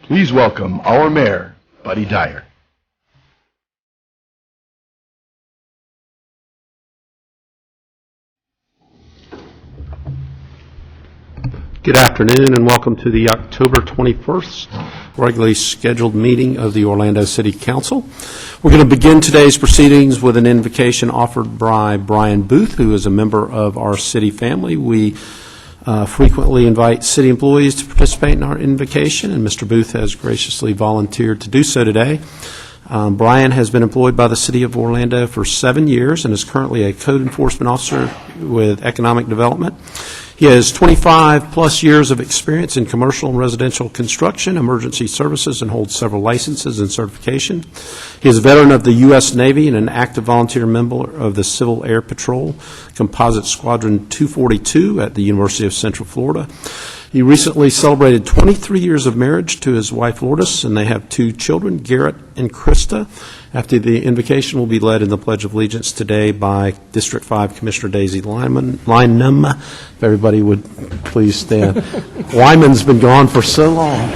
Please welcome our mayor, Buddy Dyer. Good afternoon and welcome to the October 21st regularly scheduled meeting of the Orlando City Council. We're going to begin today's proceedings with an invocation offered by Brian Booth, who is a member of our city family. We frequently invite city employees to participate in our invocation, and Mr. Booth has graciously volunteered to do so today. Brian has been employed by the City of Orlando for 7 years and is currently a code enforcement officer with economic development. He has 25-plus years of experience in commercial and residential construction, emergency services, and holds several licenses and certification. He is a veteran of the U.S. Navy and an active volunteer member of the Civil Air Patrol, Composite Squadron 242 at the University of Central Florida. He recently celebrated 23 years of marriage to his wife, Lourdes, and they have 2 children, Garrett and Krista. After the invocation will be led in the Pledge of Allegiance today by District 5 Commissioner Daisy Lyman. If everybody would please stand. Lyman's been gone for so long.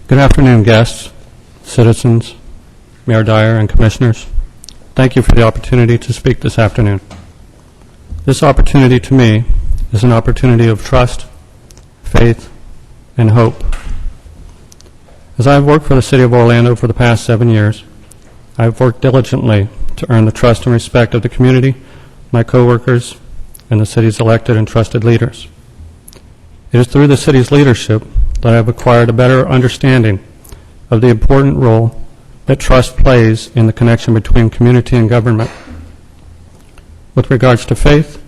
Good afternoon, guests, citizens, Mayor Dyer, and commissioners. Thank you for the opportunity to speak this afternoon. This opportunity to me is an opportunity of trust, faith, and hope. As I have worked for the City of Orlando for the past 7 years, I have worked diligently to earn the trust and respect of the community, my coworkers, and the city's elected and trusted leaders. It is through the city's leadership that I have acquired a better understanding of the important role that trust plays in the connection between community and government. With regards to faith,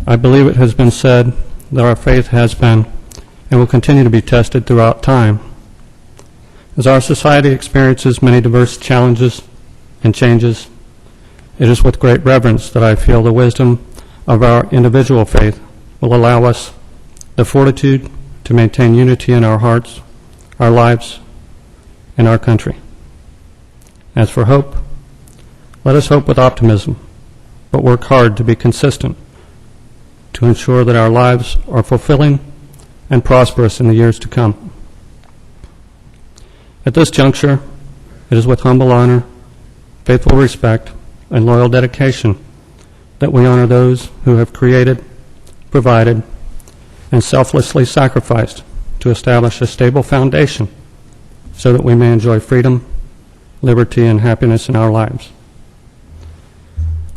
I believe it has been said that our faith has been and will continue to be tested throughout time. As our society experiences many diverse challenges and changes, it is with great reverence that I feel the wisdom of our individual faith will allow us the fortitude to maintain unity in our hearts, our lives, and our country. As for hope, let us hope with optimism, but work hard to be consistent to ensure that our lives are fulfilling and prosperous in the years to come. At this juncture, it is with humble honor, faithful respect, and loyal dedication that we honor those who have created, provided, and selflessly sacrificed to establish a stable foundation so that we may enjoy freedom, liberty, and happiness in our lives.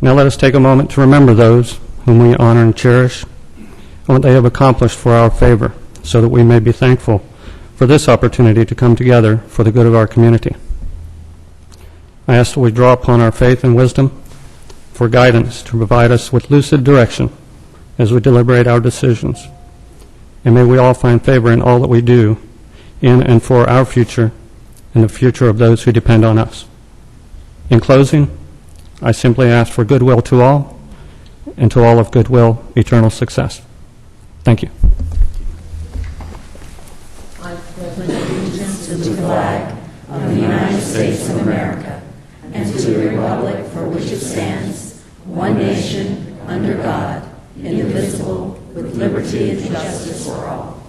Now let us take a moment to remember those whom we honor and cherish and what they have accomplished for our favor, so that we may be thankful for this opportunity to come together for the good of our community. I ask that we draw upon our faith and wisdom for guidance to provide us with lucid direction as we deliberate our decisions. And may we all find favor in all that we do in and for our future and the future of those who depend on us. In closing, I simply ask for goodwill to all, and to all of goodwill, eternal success. Thank you. I pledge allegiance to the flag of the United States of America and to the republic for which it stands, one nation, under God, indivisible, with liberty and justice for all.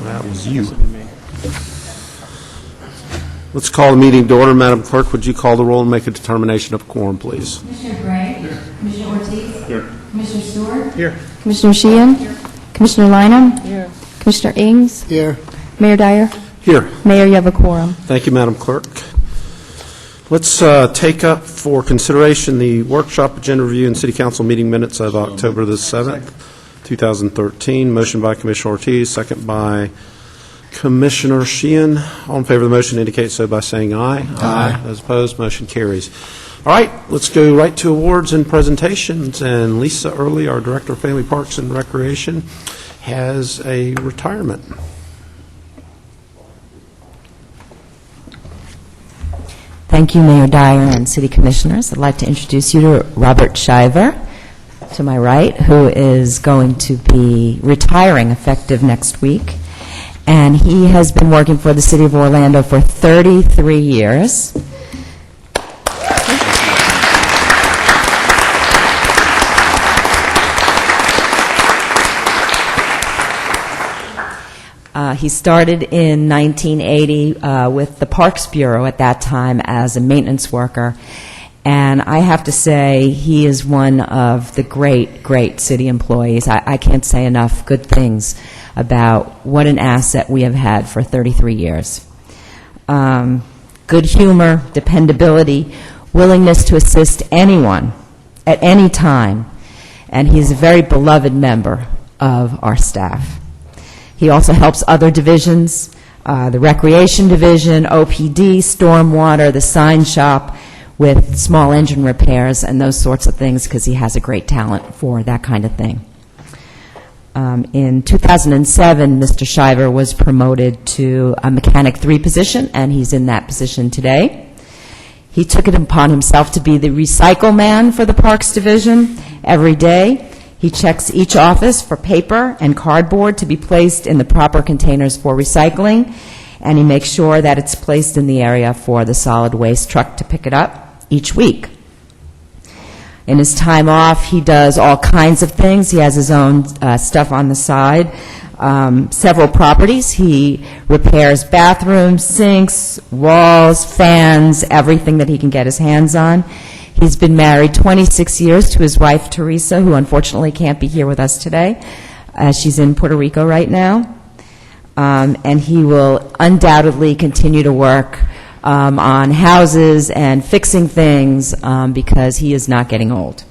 That was you. Let's call the meeting to order. Madam Clerk, would you call the roll and make a determination of quorum, please? Commissioner Gray? Here. Commissioner Ortiz? Here. Commissioner Stewart? Here. Commissioner Sheehan? Here. Commissioner Lynham? Here. Commissioner Ings? Here. Mayor Dyer? Here. Mayor, you have a quorum. Thank you, Madam Clerk. Let's take up for consideration the workshop agenda review and City Council meeting minutes of October the 7th, 2013. Motion by Commissioner Ortiz, second by Commissioner Sheehan. All in favor of the motion indicate so by saying aye. Aye. Those opposed, motion carries. All right, let's go right to awards and presentations. And Lisa Early, our Director of Family Parks and Recreation, has a retirement. Thank you, Mayor Dyer and City Commissioners. I'd like to introduce you to Robert Shriver, to my right, who is going to be retiring effective next week. and he has been working for the City of Orlando for 33 years. He started in 1980 with the Parks Bureau at that time as a maintenance worker. And I have to say, he is one of the great, great city employees. I can't say enough good things about what an asset we have had for 33 years. Good humor, dependability, willingness to assist anyone at any time. And he's a very beloved member of our staff. He also helps other divisions, the Recreation Division, OPD, Stormwater, the sign shop, with small engine repairs and those sorts of things, because he has a great talent for that kind of thing. In 2007, Mr. Shriver was promoted to a Mechanic 3 position, and he's in that position today. He took it upon himself to be the recycle man for the Parks Division every day. He checks each office for paper and cardboard to be placed in the proper containers for recycling, and he makes sure that it's placed in the area for the solid waste truck to pick it up each week. In his time off, he does all kinds of things. He has his own stuff on the side. Several properties. He repairs bathrooms, sinks, walls, fans, everything that he can get his hands on. He's been married 26 years to his wife, Teresa, who unfortunately can't be here with us today. She's in Puerto Rico right now. And he will undoubtedly continue to work on houses and fixing things because he is not getting old.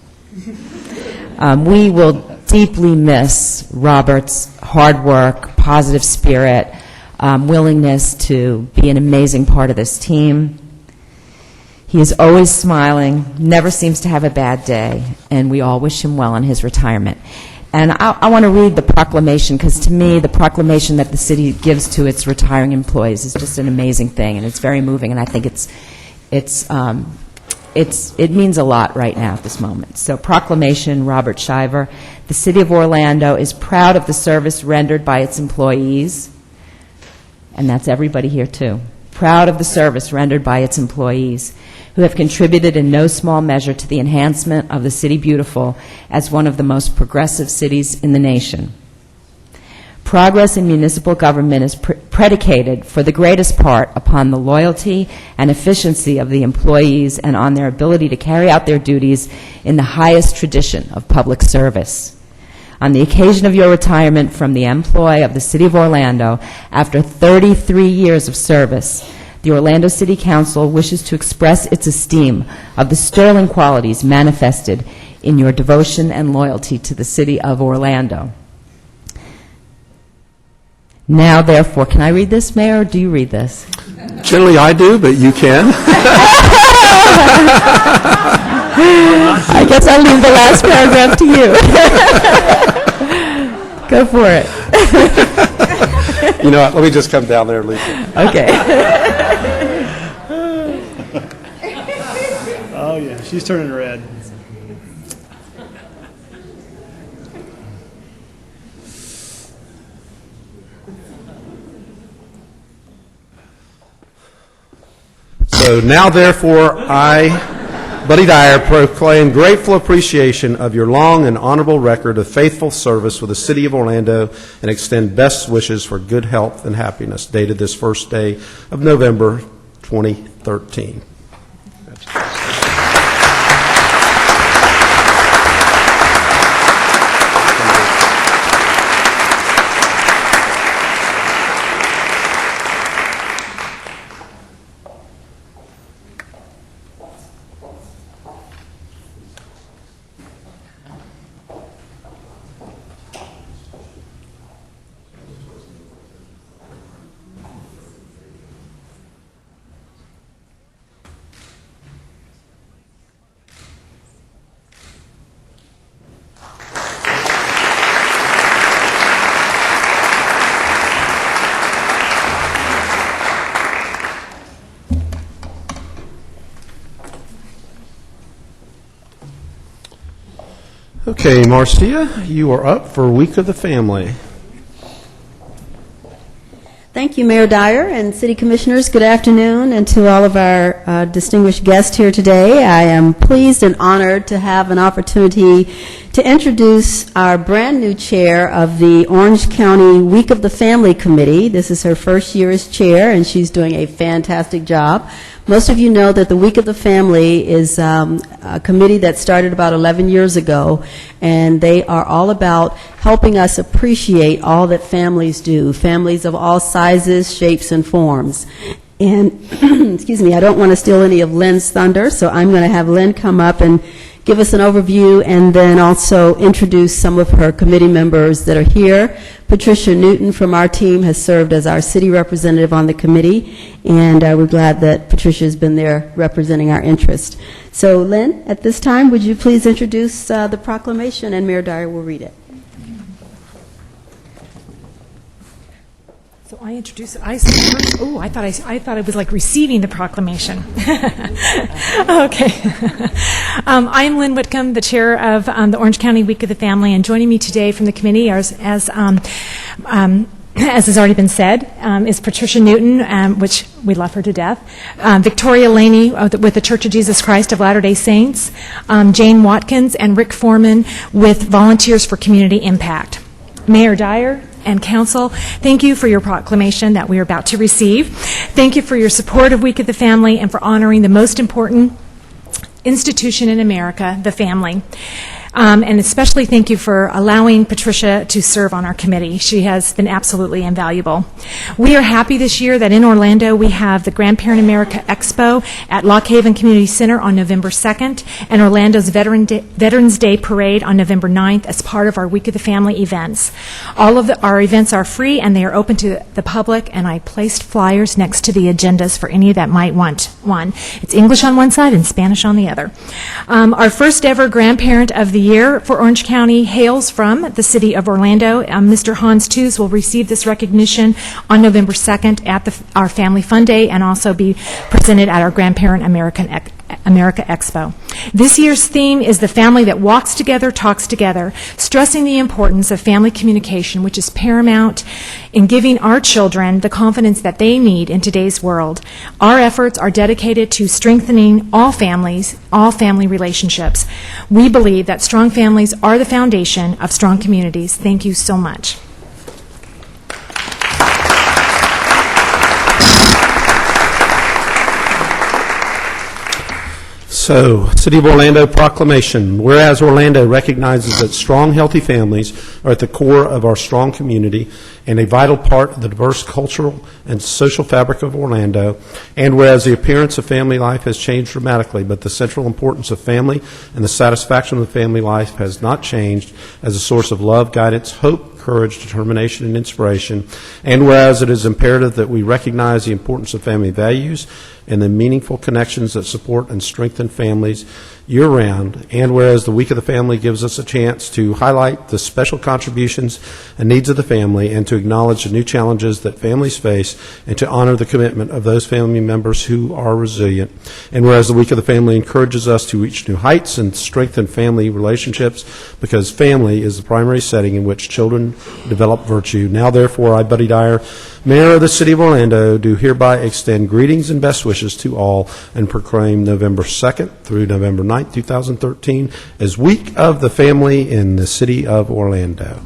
We will deeply miss Robert's hard work, positive spirit, willingness to be an amazing part of this team. He is always smiling, never seems to have a bad day, and we all wish him well in his retirement. And I want to read the proclamation, because to me, the proclamation that the city gives to its retiring employees is just an amazing thing, and it's very moving, and I think it means a lot right now at this moment. So, proclamation, Robert Shriver. The City of Orlando is proud of the service rendered by its employees, and that's everybody here too. Proud of the service rendered by its employees, who have contributed in no small measure to the enhancement of the City Beautiful as one of the most progressive cities in the nation. Progress in municipal government is predicated, for the greatest part, upon the loyalty and efficiency of the employees and on their ability to carry out their duties in the highest tradition of public service. On the occasion of your retirement from the employ of the City of Orlando, after 33 years of service, the Orlando City Council wishes to express its esteem of the sterling qualities manifested in your devotion and loyalty to the City of Orlando. Now, therefore, can I read this, Mayor, or do you read this? Generally, I do, but you can. I guess I'll leave the last paragraph to you. Go for it. You know what? Let me just come down there and leave it. Okay. Oh, yeah, she's turning red. So now, therefore, I, Buddy Dyer, proclaim grateful appreciation of your long and honorable record of faithful service with the City of Orlando and extend best wishes for good health and happiness, dated this first day of November 2013. Okay, Marcia, you are up for Week of the Family. Thank you, Mayor Dyer and City Commissioners. Good afternoon, and to all of our distinguished guests here today. I am pleased and honored to have an opportunity to introduce our brand new chair of the Orange County Week of the Family Committee. This is her first year as chair, and she's doing a fantastic job. Most of you know that the Week of the Family is a committee that started about 11 years ago, and they are all about helping us appreciate all that families do, families of all sizes, shapes, and forms. And, excuse me, I don't want to steal any of Lynn's thunder, so I'm going to have Lynn come up and give us an overview and then also introduce some of her committee members that are here. Patricia Newton from our team has served as our city representative on the committee, and we're glad that Patricia has been there representing our interest. So, Lynn, at this time, would you please introduce the proclamation, and Mayor Dyer will read it. So I introduce it. I first. Oh, I thought I was like receiving the proclamation. Okay. I'm Lynn Whitcomb, the chair of the Orange County Week of the Family, and joining me today from the committee, as has already been said, is Patricia Newton, which we love her to death, Victoria Laney with the Church of Jesus Christ of Latter-day Saints, Jane Watkins, and Rick Foreman with Volunteers for Community Impact. Mayor Dyer and Council, thank you for your proclamation that we are about to receive. Thank you for your support of Week of the Family and for honoring the most important institution in America, the family. And especially thank you for allowing Patricia to serve on our committee. She has been absolutely invaluable. We are happy this year that in Orlando we have the Grandparent America Expo at Lock Haven Community Center on November 2nd and Orlando's Veterans Day Parade on November 9th as part of our Week of the Family events. All of our events are free and they are open to the public, and I placed flyers next to the agendas for any that might want one. It's English on one side and Spanish on the other. Our first ever Grandparent of the Year for Orange County hails from the city of Orlando. Mr. Hans Tews will receive this recognition on November 2nd at our Family Fun Day and also be presented at our Grandparent America Expo. This year's theme is the family that walks together, talks together, stressing the importance of family communication, which is paramount in giving our children the confidence that they need in today's world. Our efforts are dedicated to strengthening all families, all family relationships. We believe that strong families are the foundation of strong communities. Thank you so much. So, City of Orlando proclamation. Whereas Orlando recognizes that strong, healthy families are at the core of our strong community and a vital part of the diverse cultural and social fabric of Orlando, and whereas the appearance of family life has changed dramatically, but the central importance of family and the satisfaction of the family life has not changed as a source of love, guidance, hope, courage, determination, and inspiration, and whereas it is imperative that we recognize the importance of family values and the meaningful connections that support and strengthen families year-round, and whereas the Week of the Family gives us a chance to highlight the special contributions and needs of the family and to acknowledge the new challenges that families face and to honor the commitment of those family members who are resilient, and whereas the Week of the Family encourages us to reach new heights and strengthen family relationships because family is the primary setting in which children develop virtue. Now, therefore, I, Buddy Dyer, Mayor of the City of Orlando, do hereby extend greetings and best wishes to all and proclaim November 2nd through November 9th, 2013 as Week of the Family in the City of Orlando.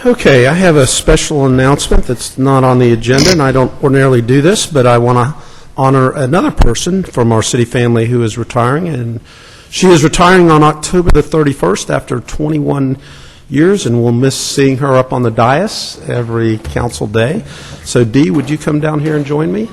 Okay, I have a special announcement that's not on the agenda, and I don't ordinarily do this, but I want to honor another person from our city family who is retiring, and she is retiring on October the 31st after 21 years, and we'll miss seeing her up on the dais every council day. So, Dee, would you come down here and join me?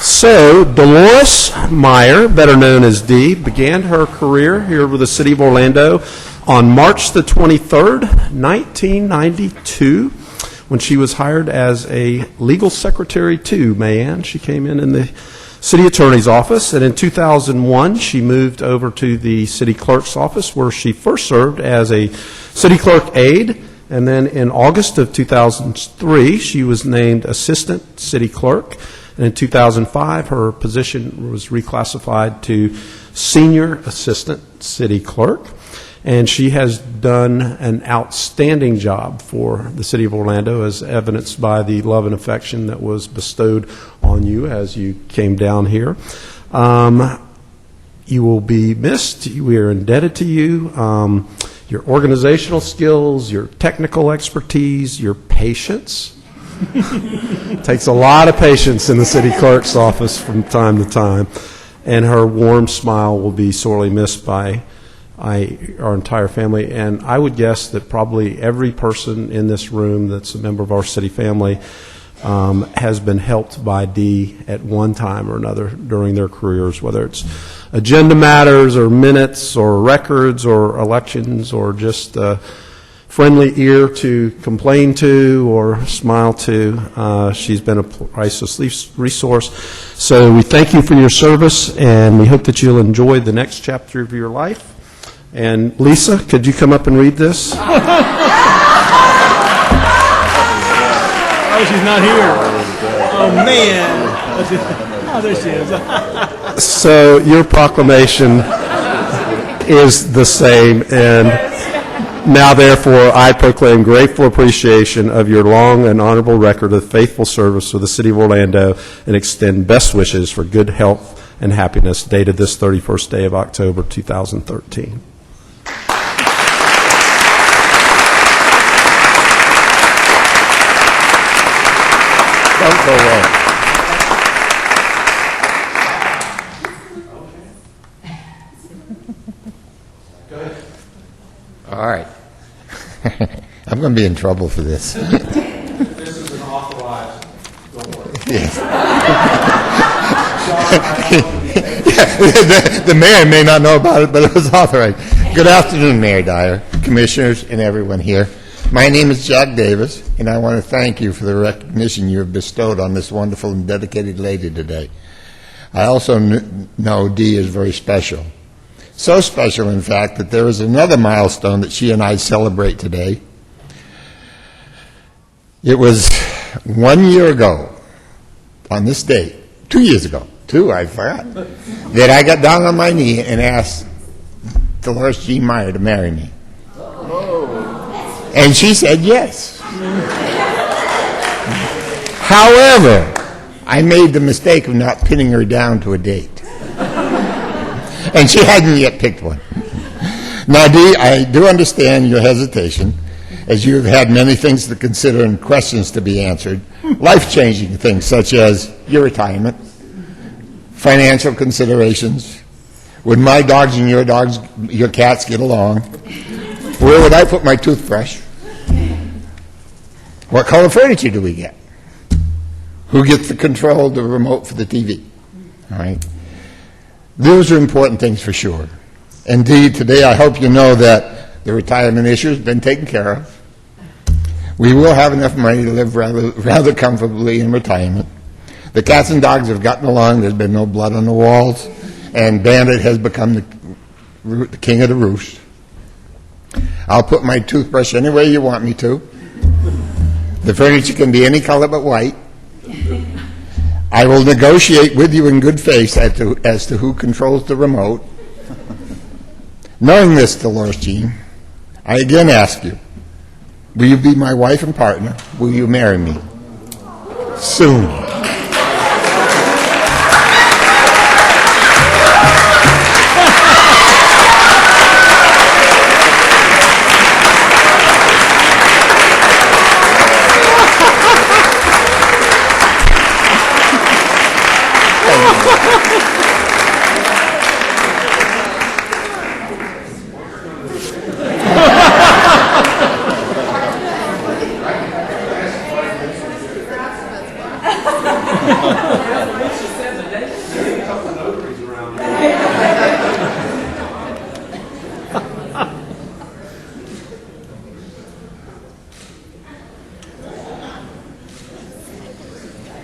So, Dolores Meyer, better known as Dee, began her career here with the City of Orlando on March the 23rd, 1992, when she was hired as a legal secretary to Mayanne. She came in the city attorney's office, and in 2001, she moved over to the city clerk's office, where she first served as a city clerk aide, and then in August of 2003, she was named assistant city clerk. And in 2005, her position was reclassified to Senior Assistant City Clerk. And she has done an outstanding job for the City of Orlando, as evidenced by the love and affection that was bestowed on you as you came down here. You will be missed. We are indebted to you. Your organizational skills, your technical expertise, your patience. Takes a lot of patience in the city clerk's office from time to time, and her warm smile will be sorely missed by our entire family. And I would guess that probably every person in this room that's a member of our city family has been helped by Dee at one time or another during their careers, whether it's agenda matters or minutes or records or elections or just friendly ear to complain to or smile to. She's been a priceless resource. So we thank you for your service, and we hope that you'll enjoy the next chapter of your life. And Lisa, could you come up and read this? Oh, she's not here. Oh, man. Oh, there she is. So your proclamation is the same, and now, therefore, I proclaim grateful appreciation of your long and honorable record of faithful service with the City of Orlando, and extend best wishes for good health and happiness, dated this 31st day of October, 2013. Don't go away. All right. I'm going to be in trouble for this. This is an authorized. Don't worry. Yes. The mayor may not know about it, but it was authorized. Good afternoon, Mayor Dyer, commissioners, and everyone here. My name is Jack Davis, and I want to thank you for the recognition you have bestowed on this wonderful and dedicated lady today. I also know Dee is very special. So special, in fact, that there is another milestone that she and I celebrate today. It was 1 year ago, on this date, 2 years ago, I forgot, that I got down on my knee and asked Dolores G. Meyer to marry me. And she said yes. However, I made the mistake of not pinning her down to a date. And she hadn't yet picked one. Now, Dee, I do understand your hesitation, as you have had many things to consider and questions to be answered, life-changing things such as your retirement, financial considerations, would my dogs and your cats get along? Where would I put my toothbrush? What color furniture do we get? Who gets the control, the remote for the TV? All right. Those are important things for sure. Indeed, today I hope you know that the retirement issue has been taken care of. We will have enough money to live rather comfortably in retirement. The cats and dogs have gotten along. There's been no blood on the walls. And Bandit has become the king of the roost. I'll put my toothbrush any way you want me to. The furniture can be any color but white. I will negotiate with you in good faith as to who controls the remote. Knowing this, Dolores Jean, I again ask you, will you be my wife and partner? Will you marry me? Soon.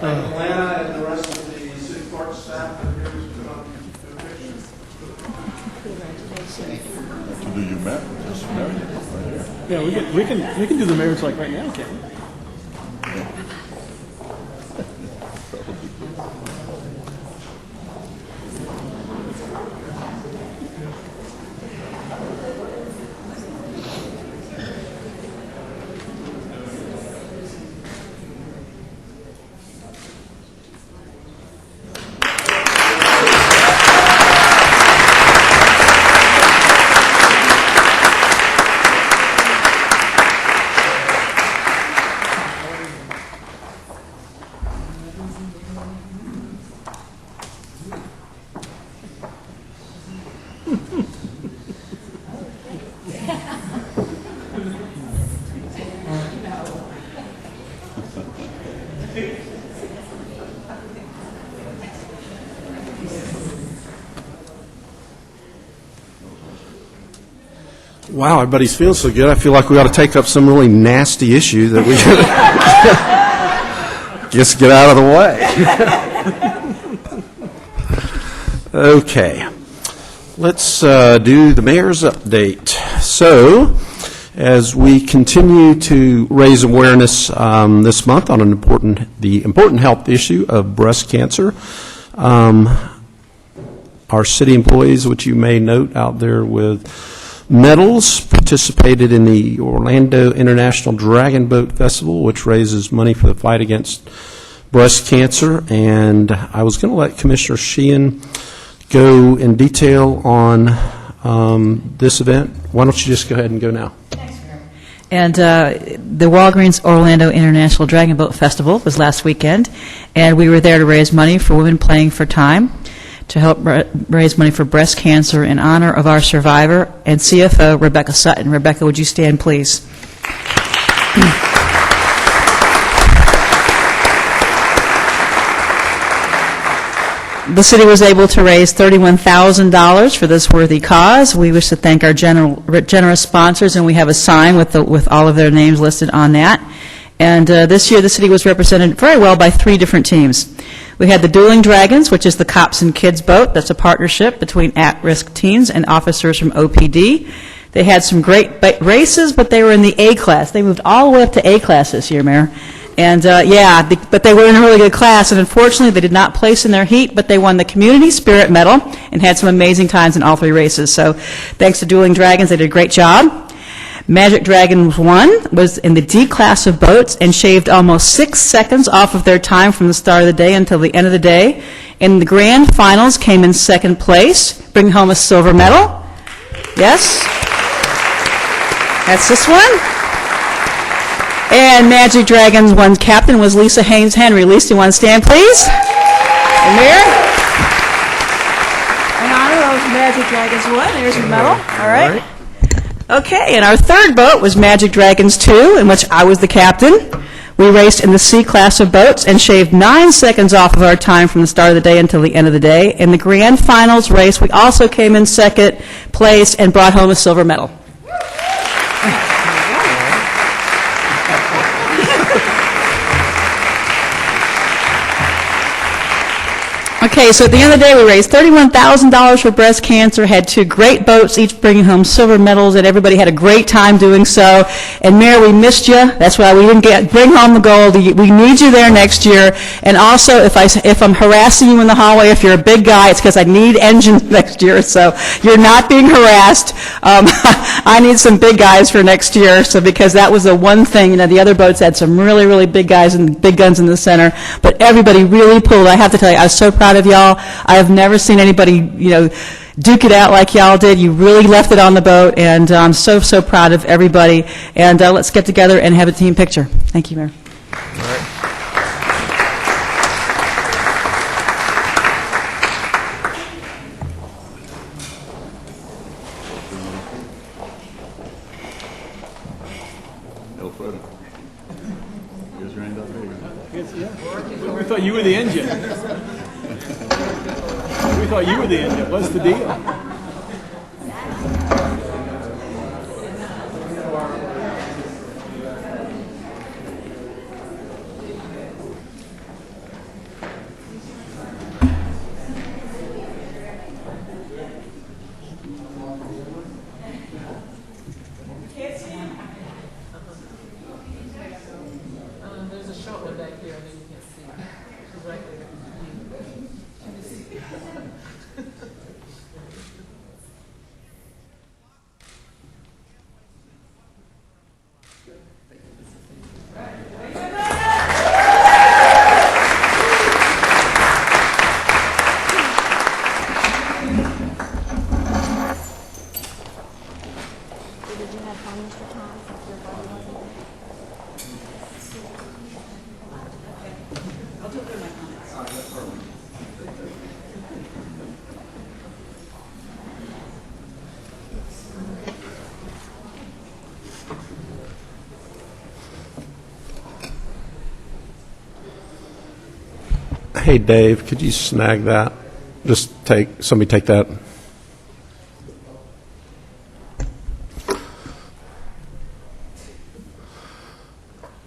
Atlanta and the rest of the city clerk staff are here to put on the pictures. To do your marriage. Yeah, we can do the marriage like right now, can't we? Wow, everybody's feeling so good. I feel like we ought to take up some really nasty issue that we just get out of the way. Okay. Let's do the mayor's update. So, as we continue to raise awareness this month on the important health issue of breast cancer, our city employees, which you may note out there with medals, participated in the Orlando International Dragon Boat Festival, which raises money for the fight against breast cancer. And I was going to let Commissioner Sheehan go in detail on this event. Why don't you just go ahead and go now? And the Walgreens Orlando International Dragon Boat Festival was last weekend, and we were there to raise money for Women Playing for Time, to help raise money for breast cancer in honor of our survivor and CFO, Rebecca Sutton. Rebecca, would you stand, please? The city was able to raise $31,000 for this worthy cause. We wish to thank our generous sponsors, and we have a sign with all of their names listed on that. And this year, the city was represented very well by 3 different teams. We had the Dueling Dragons, which is the Cops and Kids boat. That's a partnership between at-risk teens and officers from OPD. They had some great races, but they were in the A class. They moved all the way up to A class this year, Mayor. And but they were in a really good class, and unfortunately they did not place in their heat, but they won the Community Spirit Medal and had some amazing times in all 3 races. So thanks to Dueling Dragons, they did a great job. Magic Dragons 1 was in the D class of boats and shaved almost 6 seconds off of their time from the start of the day until the end of the day. In the grand finals, came in 2nd place, bringing home a silver medal. Yes? That's this one. And Magic Dragons 1 captain was Lisa Haynes Henry. Lisa, you want to stand, please? And Mayor? In honor of Magic Dragons 1, there's your medal. All right. Okay, and our 3rd boat was Magic Dragons 2, in which I was the captain. We raced in the C class of boats and shaved 9 seconds off of our time from the start of the day until the end of the day. In the grand finals race, we also came in 2nd place and brought home a silver medal. Okay, so at the end of the day, we raised $31,000 for breast cancer, had 2 great boats, each bringing home silver medals, and everybody had a great time doing so. And Mayor, we missed you. That's why we didn't bring home the gold. We need you there next year. And also, if I'm harassing you in the hallway, if you're a big guy, it's because I need engines next year. So you're not being harassed. I need some big guys for next year. So because that was the one thing, the other boats had some really, really big guys and big guns in the center. But everybody really pulled. I have to tell you, I was so proud of y'all. I have never seen anybody, duke it out like y'all did. You really left it on the boat, and I'm so, so proud of everybody. And let's get together and have a team picture. Thank you, Mayor. thought you were the engine. We thought you were the engine. What's the deal? Hey, Dave, could you snag that? Just somebody take that.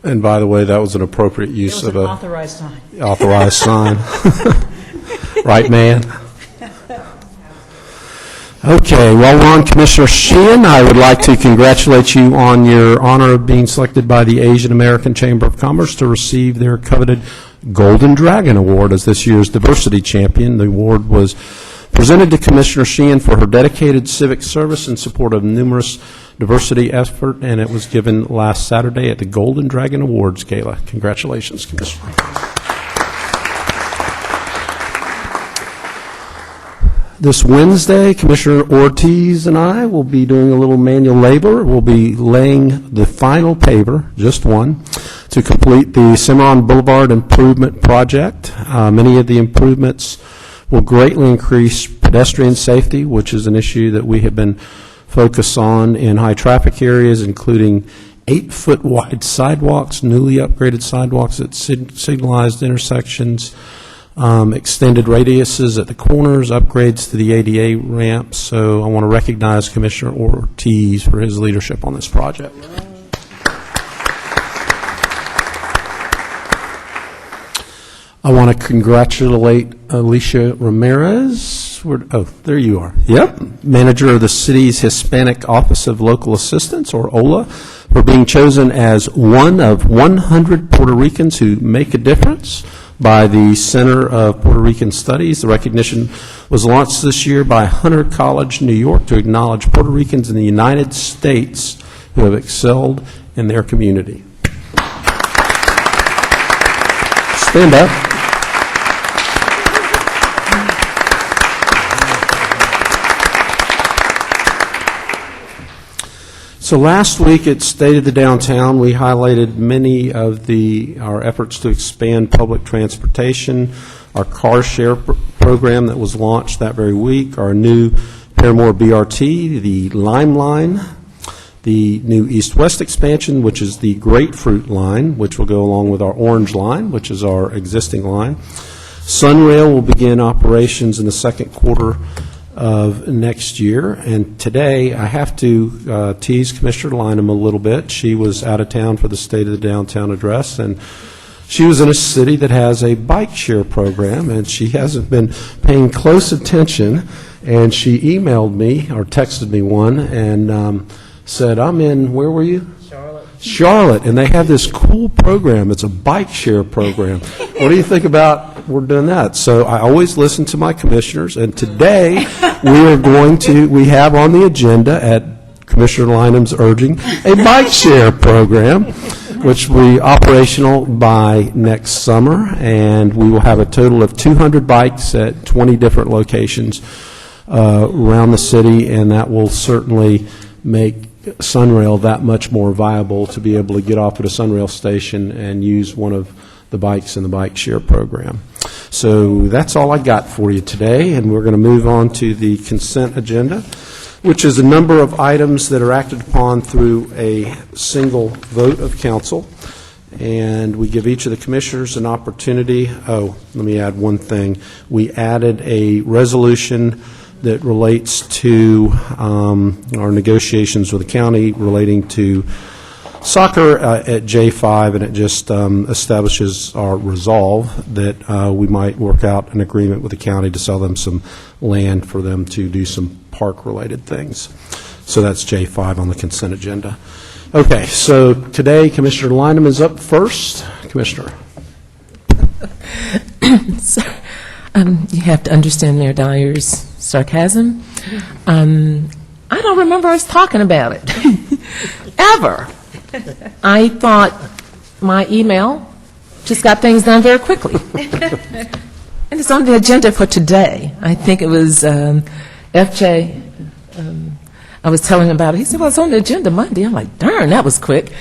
And by the way, that was an appropriate use of an a authorized sign. authorized sign. Right, man? Okay, while we're on Commissioner Sheehan, I would like to congratulate you on your honor of being selected by the Asian American Chamber of Commerce to receive their coveted Golden Dragon Award as this year's Diversity Champion. The award was presented to Commissioner Sheehan for her dedicated civic service in support of numerous diversity efforts, and it was given last Saturday at the Golden Dragon Awards Gala. Congratulations, Commissioner. This Wednesday, Commissioner Ortiz and I will be doing a little manual labor. We'll be laying the final paver, just one, to complete the Semoran Boulevard improvement project. Many of the improvements will greatly increase pedestrian safety, which is an issue that we have been focused on in high traffic areas, including 8-foot wide sidewalks, newly upgraded sidewalks at signalized intersections, extended radiuses at the corners, upgrades to the ADA ramps. So I want to recognize Commissioner Ortiz for his leadership on this project. I want to congratulate Alicia Ramirez. There you are. Yep. Manager of the city's Hispanic Office of Local Assistance, or OLA, for being chosen as one of 100 Puerto Ricans who make a difference by the Center of Puerto Rican Studies. The recognition was launched this year by Hunter College, New York, to acknowledge Puerto Ricans in the United States who have excelled in their community. Stand up. So last week at State of the Downtown, we highlighted many of our efforts to expand public transportation, our car share program that was launched that very week, our new Paramore BRT, the Lime Line, the new East-West expansion, which is the Grapefruit Line, which will go along with our Orange Line, which is our existing line. Sunrail will begin operations in the second quarter of next year. And today I have to tease Commissioner Lynham a little bit. She was out of town for the State of the Downtown address, and she was in a city that has a bike share program, and she hasn't been paying close attention, and she emailed me or texted me one and said, I'm in, where were you? Charlotte, and they have this cool program. It's a bike share program. What do you think about we're doing that? So I always listen to my commissioners, and today we have on the agenda at Commissioner Lynham's urging a bike share program, which will be operational by next summer, and we will have a total of 200 bikes at 20 different locations around the city, and that will certainly make Sunrail that much more viable to be able to get off at a Sunrail station and use one of the bikes in the bike share program. So that's all I got for you today, and we're going to move on to the consent agenda, which is a number of items that are acted upon through a single vote of council. And we give each of the commissioners an opportunity. Oh, let me add one thing. We added a resolution that relates to our negotiations with the county relating to soccer at J5, and it just establishes our resolve that we might work out an agreement with the county to sell them some land for them to do some park-related things. So that's J5 on the consent agenda. Okay, so today Commissioner Lynham is up first. Commissioner. So, you have to understand Mayor Dyer's sarcasm. I don't remember us talking about it, ever. I thought my email just got things done very quickly. And it's on the agenda for today. I think it was FJ. I was telling him about it. He said, well, it's on the agenda Monday. I'm like, darn, that was quick.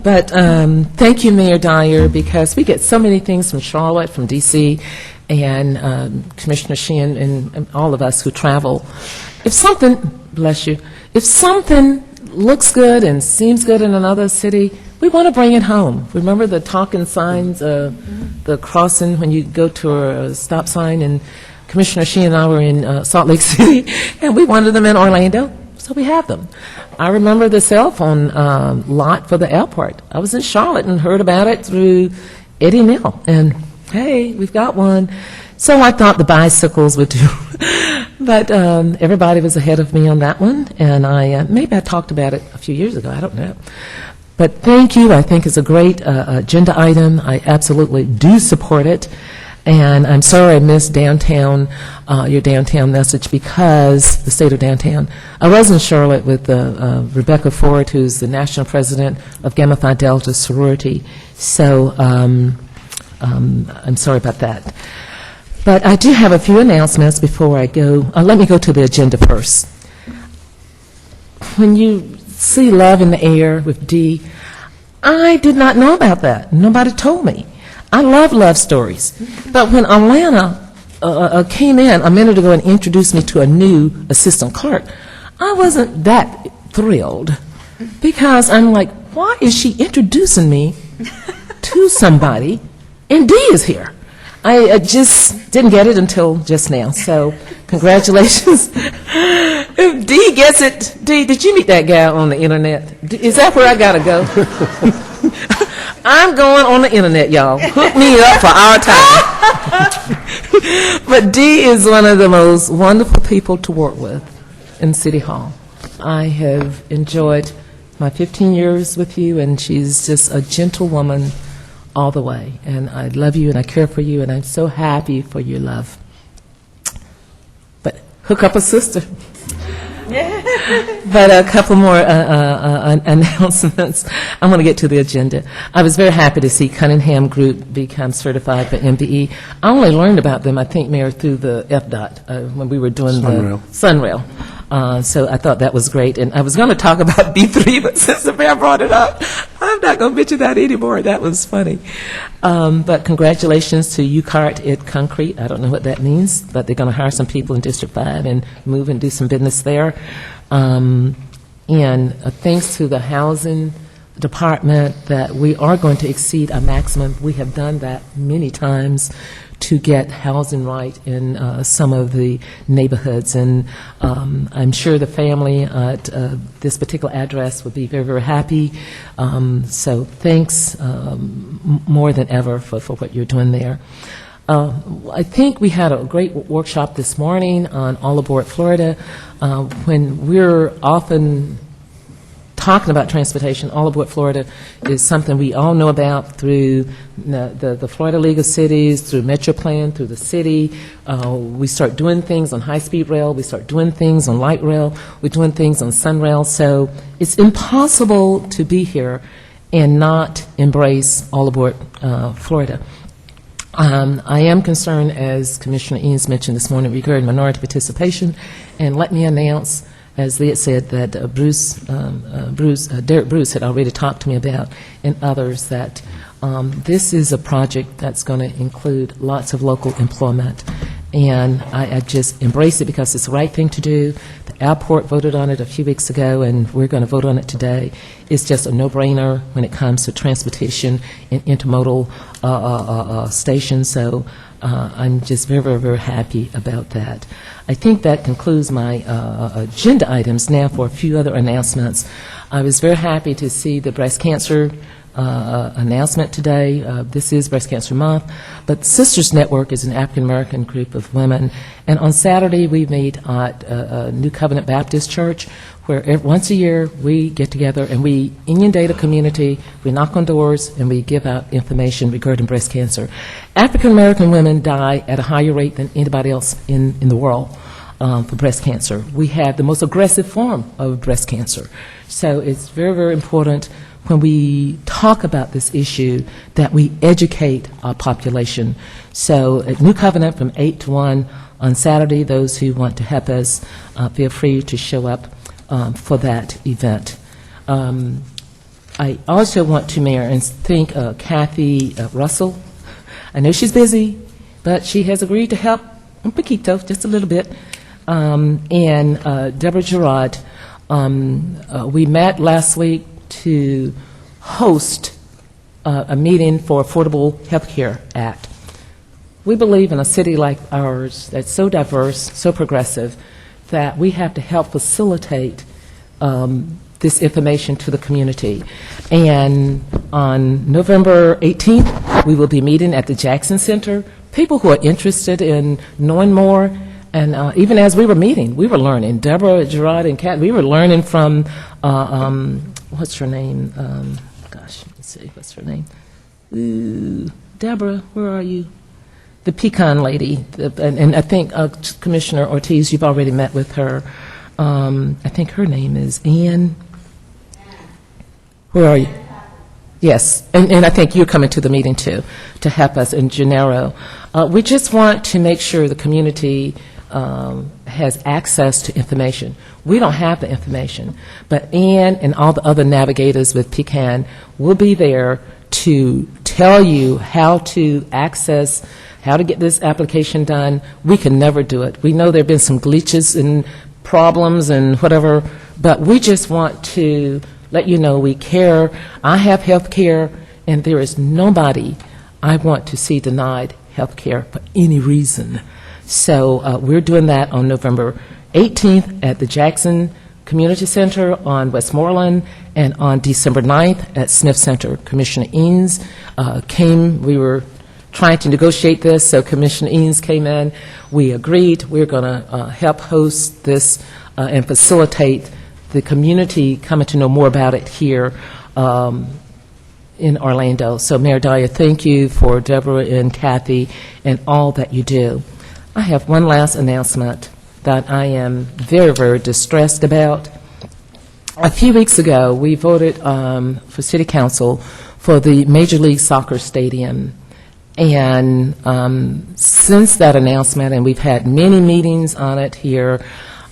But thank you, Mayor Dyer, because we get so many things from Charlotte, from D.C., and Commissioner Sheehan and all of us who travel. If something, bless you, if something looks good and seems good in another city, we want to bring it home. Remember the talking signs, the crossing when you go to a stop sign, and Commissioner Sheehan and I were in Salt Lake City, and we wanted them in Orlando, so we have them. I remember the cell phone lot for the airport. I was in Charlotte and heard about it through Eddie Neal, and hey, we've got one. So I thought the bicycles would do. But everybody was ahead of me on that one, and maybe I talked about it a few years ago, I don't know. But thank you. I think it's a great agenda item. I absolutely do support it. And I'm sorry I missed downtown, your downtown message, because the state of downtown. I was in Charlotte with Rebecca Ford, who's the national president of Gamma Phi Delta sorority. So I'm sorry about that. But I do have a few announcements before I go. Let me go to the agenda first. When you see Love in the Air with Dee, I did not know about that. Nobody told me. I love love stories. But when Alana came in a minute ago and introduced me to a new assistant clerk, I wasn't that thrilled, because I'm like, why is she introducing me to somebody and Dee is here? I just didn't get it until just now. So congratulations. If Dee gets it, Dee, did you meet that guy on the internet? Is that where I got to go? I'm going on the internet, y'all. Hook me up for our time. But Dee is one of the most wonderful people to work with in City Hall. I have enjoyed my 15 years with you, and she's just a gentle woman all the way. And I love you, and I care for you, and I'm so happy for your love. But hook up a sister. But a couple more announcements. I'm going to get to the agenda. I was very happy to see Cunningham Group become certified for MBE. I only learned about them, I think, Mayor, through the FDOT when we were doing Sunrail. the Sunrail. So I thought that was great. And I was going to talk about B3, but since the mayor brought it up, I'm not going to mention that anymore. That was funny. But congratulations to UCART at Concrete. I don't know what that means, but they're going to hire some people in District 5 and move and do some business there. And thanks to the Housing Department that we are going to exceed a maximum. We have done that many times to get housing right in some of the neighborhoods. And I'm sure the family at this particular address would be very, very happy. So thanks more than ever for what you're doing there. I think we had a great workshop this morning on All Aboard Florida. When we're often talking about transportation, All Aboard Florida is something we all know about through the Florida League of Cities, through MetroPlan, through the city. We start doing things on high-speed rail. We start doing things on light rail. We're doing things on Sunrail. So it's impossible to be here and not embrace All Aboard Florida. I am concerned, as Commissioner Eanes mentioned this morning, regarding minority participation. And let me announce, as Leah said, that Derek Bruce had already talked to me about, and others, that this is a project that's going to include lots of local employment. And I just embrace it because it's the right thing to do. The airport voted on it a few weeks ago, and we're going to vote on it today. It's just a no-brainer when it comes to transportation and intermodal stations. So I'm just very, very, very happy about that. I think that concludes my agenda items. Now for a few other announcements. I was very happy to see the breast cancer announcement today. This is Breast Cancer Month, but Sisters Network is an African-American group of women, and on Saturday we meet at New Covenant Baptist Church, where once a year we get together and we inundate the community, we knock on doors, and we give out information regarding breast cancer. African-American women die at a higher rate than anybody else in the world for breast cancer. We have the most aggressive form of breast cancer, so it's very, very important when we talk about this issue that we educate our population. So at New Covenant from 8 to 1 on Saturday, those who want to help us, feel free to show up for that event. I also want to, Mayor, and thank Kathy Russell. I know she's busy, but she has agreed to help un poquito, just a little bit, and Deborah Gerard. We met last week to host a meeting for Affordable Health Care Act. We believe in a city like ours that's so diverse, so progressive, that we have to help facilitate this information to the community. And on November 18th, we will be meeting at the Jackson Center. People who are interested in knowing more, and even as we were meeting, we were learning. Deborah, Gerard, and Kat, we were learning from, what's her name? Gosh, let's see, what's her name? Ooh, Deborah, where are you? The pecan lady, and I think Commissioner Ortiz, you've already met with her. I think her name is Ann. Where are you? Yes, and I think you're coming to the meeting too, to help us in Gennaro. We just want to make sure the community has access to information. We don't have the information, but Ann and all the other navigators with Pecan will be there to tell you how to access, how to get this application done. We can never do it. We know there have been some glitches and problems and whatever, but we just want to let you know we care. I have health care, and there is nobody I want to see denied health care for any reason. So we're doing that on November 18th at the Jackson Community Center on Westmoreland, and on December 9th at Smith Center. Commissioner Eanes came. We were trying to negotiate this, so Commissioner Eanes came in. We agreed we're going to help host this and facilitate the community coming to know more about it here in Orlando. So, Mayor Dyer, thank you for Deborah and Kathy and all that you do. I have one last announcement that I am very, very distressed about. A few weeks ago, we voted for City Council for the Major League Soccer Stadium. And since that announcement, and we've had many meetings on it here,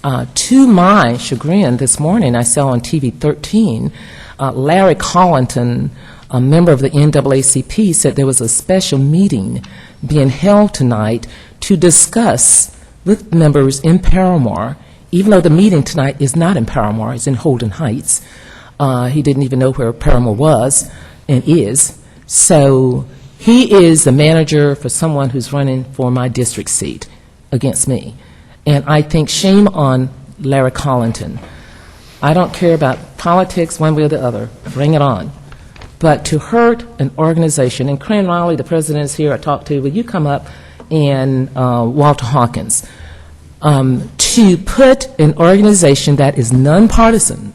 to my chagrin, this morning I saw on TV 13, Larry Collington, a member of the NAACP, said there was a special meeting being held tonight to discuss with members in Paramore, even though the meeting tonight is not in Paramore, it's in Holden Heights. He didn't even know where Paramore was and is. So he is the manager for someone who's running for my district seat against me. And I think shame on Larry Collington. I don't care about politics one way or the other. Bring it on. But to hurt an organization, and Crane Raleigh, the president, is here, I talked to, will you come up, and Walter Hawkins, to put an organization that is nonpartisan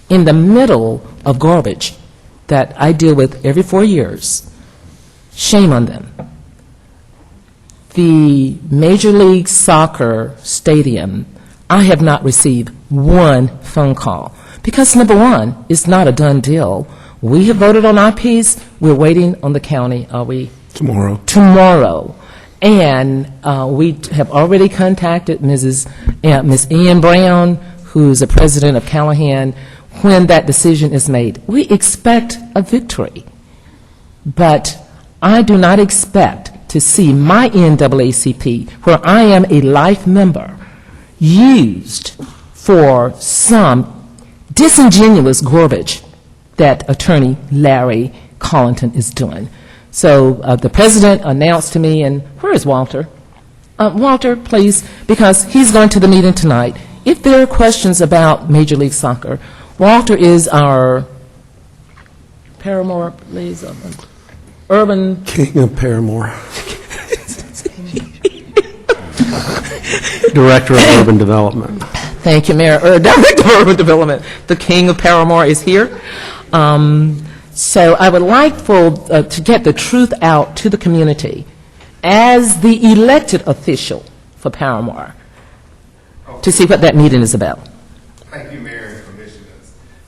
in the middle of garbage that I deal with every 4 years, shame on them. The Major League Soccer Stadium, I have not received one phone call because, number one, it's not a done deal. We have voted on our piece. We're waiting on the county. Are we? Tomorrow. Tomorrow. And we have already contacted Miss Ian Brown, who's the president of Callahan, when that decision is made. We expect a victory. But I do not expect to see my NAACP, where I am a life member, used for some disingenuous garbage that Attorney Larry Collington is doing. So the president announced to me, and where is Walter? Walter, please, because he's going to the meeting tonight. If there are questions about Major League Soccer, Walter is our Paramore, please, urban... King of Paramore. Director of Urban Development. Thank you, Mayor. Director of Urban Development. The King of Paramore is here. So I would like to get the truth out to the community as the elected official for Paramore to see what that meeting is about. Thank you, Mayor and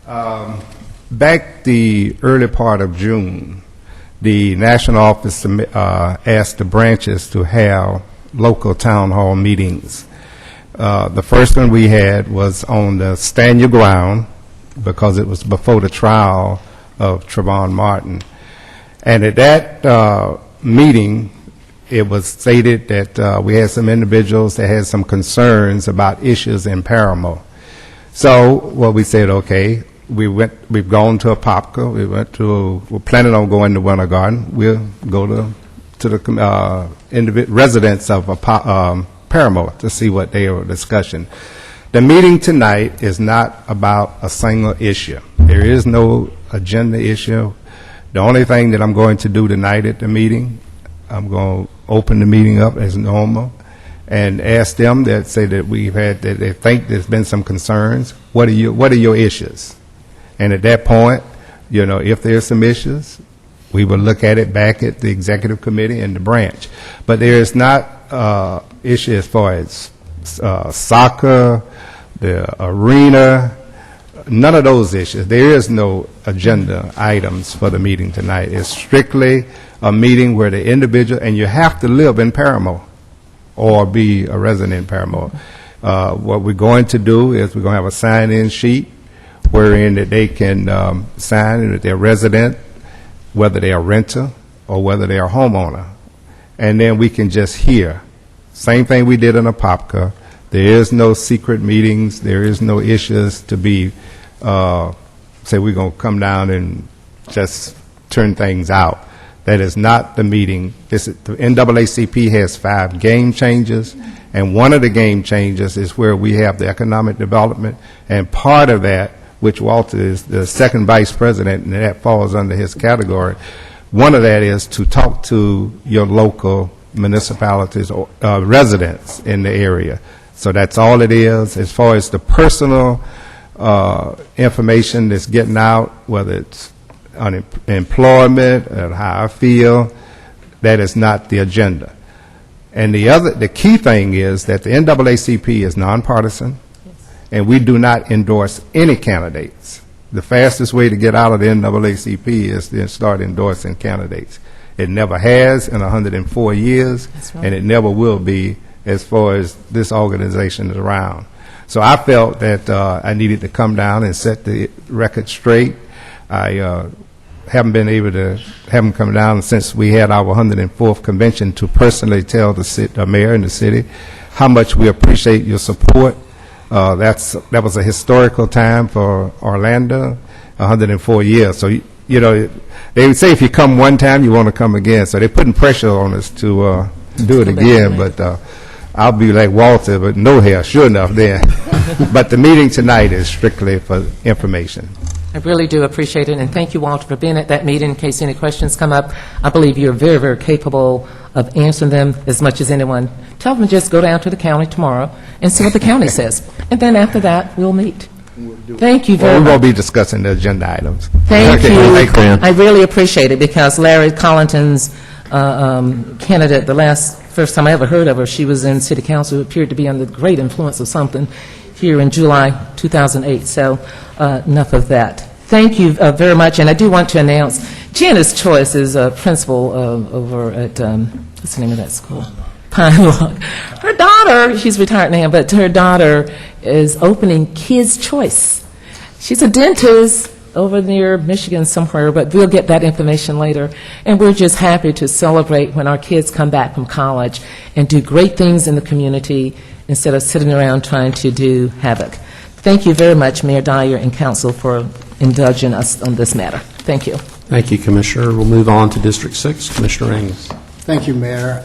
Commissioners. Back the early part of June, the national office asked the branches to have local town hall meetings. The first one we had was on the Stand Your Ground, because it was before the trial of Trayvon Martin. And at that meeting, it was stated that we had some individuals that had some concerns about issues in Paramore. So, well, we said, okay, we've gone to Apopka, we're planning on going to Winter Garden. We'll go to the residents of Paramore to see what they were discussing. The meeting tonight is not about a single issue. There is no agenda issue. The only thing that I'm going to do tonight at the meeting, I'm going to open the meeting up as normal and ask them that say that that they think there's been some concerns. What are your issues? And at that point, if there's some issues, we will look at it back at the executive committee and the branch. But there is not issue as far as soccer, the arena, none of those issues. There is no agenda items for the meeting tonight. It's strictly a meeting where the individual, and you have to live in Paramore or be a resident in Paramore. What we're going to do is we're going to have a sign-in sheet wherein that they can sign in that they're resident, whether they are renter or whether they are homeowner. And then we can just hear. Same thing we did in Apopka. There is no secret meetings. There is no issues to be, say we're going to come down and just turn things out. That is not the meeting. The NAACP has 5 game changers, and one of the game changers is where we have the economic development, and part of that, which Walter is the second vice president, and that falls under his category, one of that is to talk to your local municipalities or residents in the area. So that's all it is. As far as the personal information that's getting out, whether it's unemployment and how I feel, that is not the agenda. And the key thing is that the NAACP is nonpartisan, and we do not endorse any candidates. The fastest way to get out of the NAACP is to start endorsing candidates. It never has in 104 years, right. And it never will be as far as this organization is around. So I felt that I needed to come down and set the record straight. I haven't been able to have them come down since we had our 104th convention to personally tell the mayor and the city how much we appreciate your support. That was a historical time for Orlando, 104 years. So, they would say if you come one time, you want to come again. So they're putting pressure on us to do it again. But I'll be like Walter, but no hair, sure enough then. But the meeting tonight is strictly for information. I really do appreciate it, and thank you, Walter, for being at that meeting. In case any questions come up, I believe you're very, very capable of answering them as much as anyone. Tell them to just go down to the county tomorrow and see what the county says. And then after that, we'll meet. Thank you very much. We won't be discussing the agenda items. Thank you. I really appreciate it, because Larry Collington's candidate, first time I ever heard of her, she was in city council, appeared to be under great influence of something here in July 2008. So enough of that. Thank you very much. And I do want to announce Janice Choice is a principal over at, what's the name of that school? Pine Log. Her daughter, she's retired now, but her daughter is opening Kids Choice. She's a dentist, over near Michigan somewhere, but we'll get that information later. And we're just happy to celebrate when our kids come back from college and do great things in the community instead of sitting around trying to do havoc. Thank you very much, Mayor Dyer and Council, for indulging us on this matter. Thank you. Thank you, Commissioner. We'll move on to District 6. Commissioner Ings. Thank you, Mayor.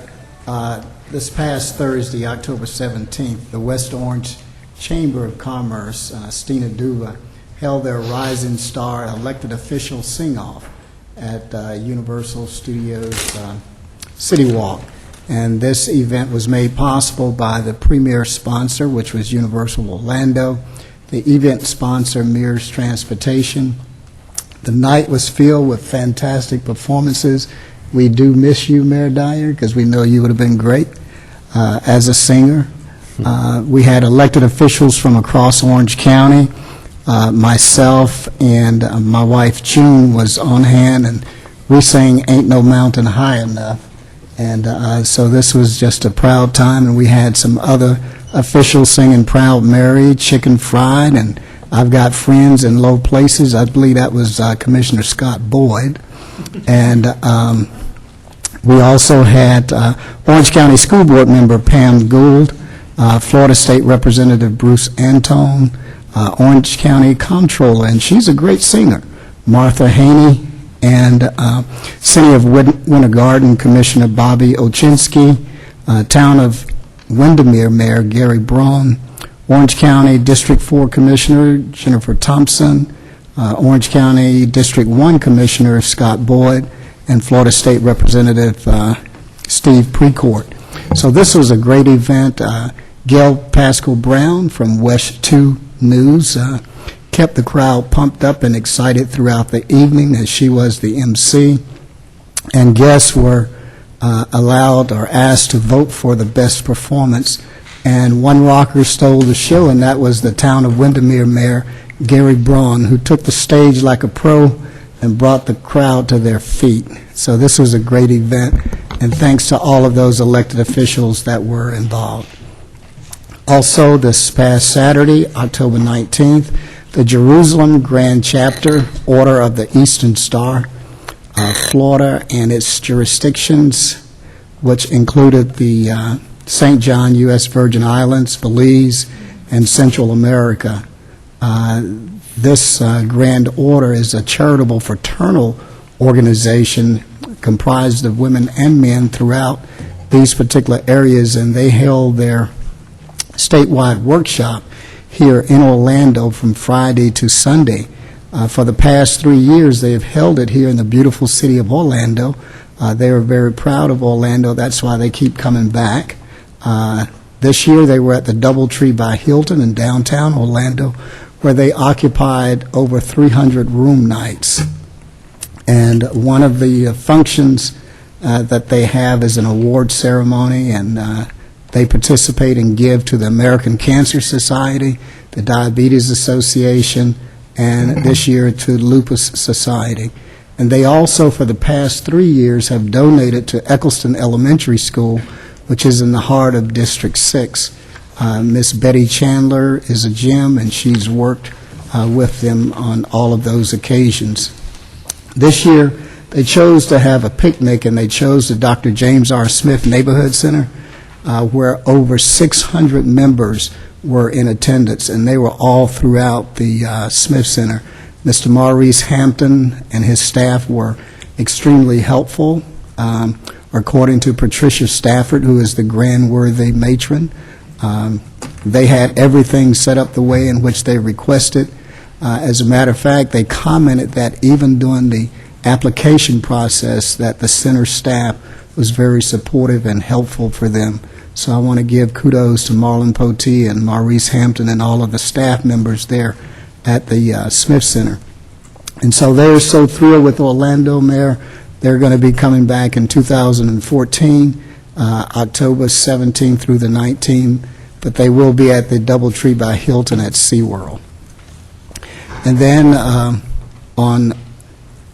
This past Thursday, October 17th, the West Orange Chamber of Commerce, Stina Duva, held their Rising Star elected official sing-off at Universal Studios City Walk. And this event was made possible by the premier sponsor, which was Universal Orlando, the event sponsor, Mears Transportation. The night was filled with fantastic performances. We do miss you, Mayor Dyer, because we know you would have been great as a singer. We had elected officials from across Orange County. Myself and my wife, June, was on hand, and we sang Ain't No Mountain High Enough. And so this was just a proud time, and we had some other officials singing Proud Mary, Chicken Fried, and I've Got Friends in Low Places. I believe that was Commissioner Scott Boyd. And we also had Orange County School Board member Pam Gould, Florida State Representative Bruce Antone, Orange County Comptroller, and she's a great singer, Martha Haney, and City of Winter Garden Commissioner Bobby Ochinsky, Town of Windermere Mayor Gary Braun, Orange County District 4 Commissioner Jennifer Thompson, Orange County District 1 Commissioner Scott Boyd, and Florida State Representative Steve Precourt. So this was a great event. Gail Pascal Brown from West 2 News kept the crowd pumped up and excited throughout the evening as she was the MC. And guests were allowed or asked to vote for the best performance. And one rocker stole the show, and that was the Town of Windermere Mayor Gary Braun, who took the stage like a pro and brought the crowd to their feet. So this was a great event, and thanks to all of those elected officials that were involved. Also, this past Saturday, October 19th, the Jerusalem Grand Chapter, Order of the Eastern Star, Florida and its jurisdictions, which included the St. John, U.S. Virgin Islands, Belize, and Central America. This Grand Order is a charitable fraternal organization comprised of women and men throughout these particular areas, and they held their statewide workshop here in Orlando from Friday to Sunday. For the past 3 years, they have held it here in the beautiful city of Orlando. They are very proud of Orlando. That's why they keep coming back. This year, they were at the Doubletree by Hilton in downtown Orlando, where they occupied over 300 room nights. And one of the functions that they have is an award ceremony, and they participate and give to the American Cancer Society, the Diabetes Association, and this year to Lupus Society. And they also, for the past 3 years, have donated to Eccleston Elementary School, which is in the heart of District 6. Miss Betty Chandler is a gem, and she's worked with them on all of those occasions. This year, they chose to have a picnic, and they chose the Dr. James R. Smith Neighborhood Center, where over 600 members were in attendance, and they were all throughout the Smith Center. Mr. Maurice Hampton and his staff were extremely helpful. According to Patricia Stafford, who is the grand-worthy matron, they had everything set up the way in which they requested. As a matter of fact, they commented that even during the application process that the center staff was very supportive and helpful for them. So I want to give kudos to Marlon Potee and Maurice Hampton and all of the staff members there at the Smith Center. And so they're so thrilled with Orlando, Mayor. They're going to be coming back in 2014, October 17th through the 19th, but they will be at the Doubletree by Hilton at SeaWorld. And then on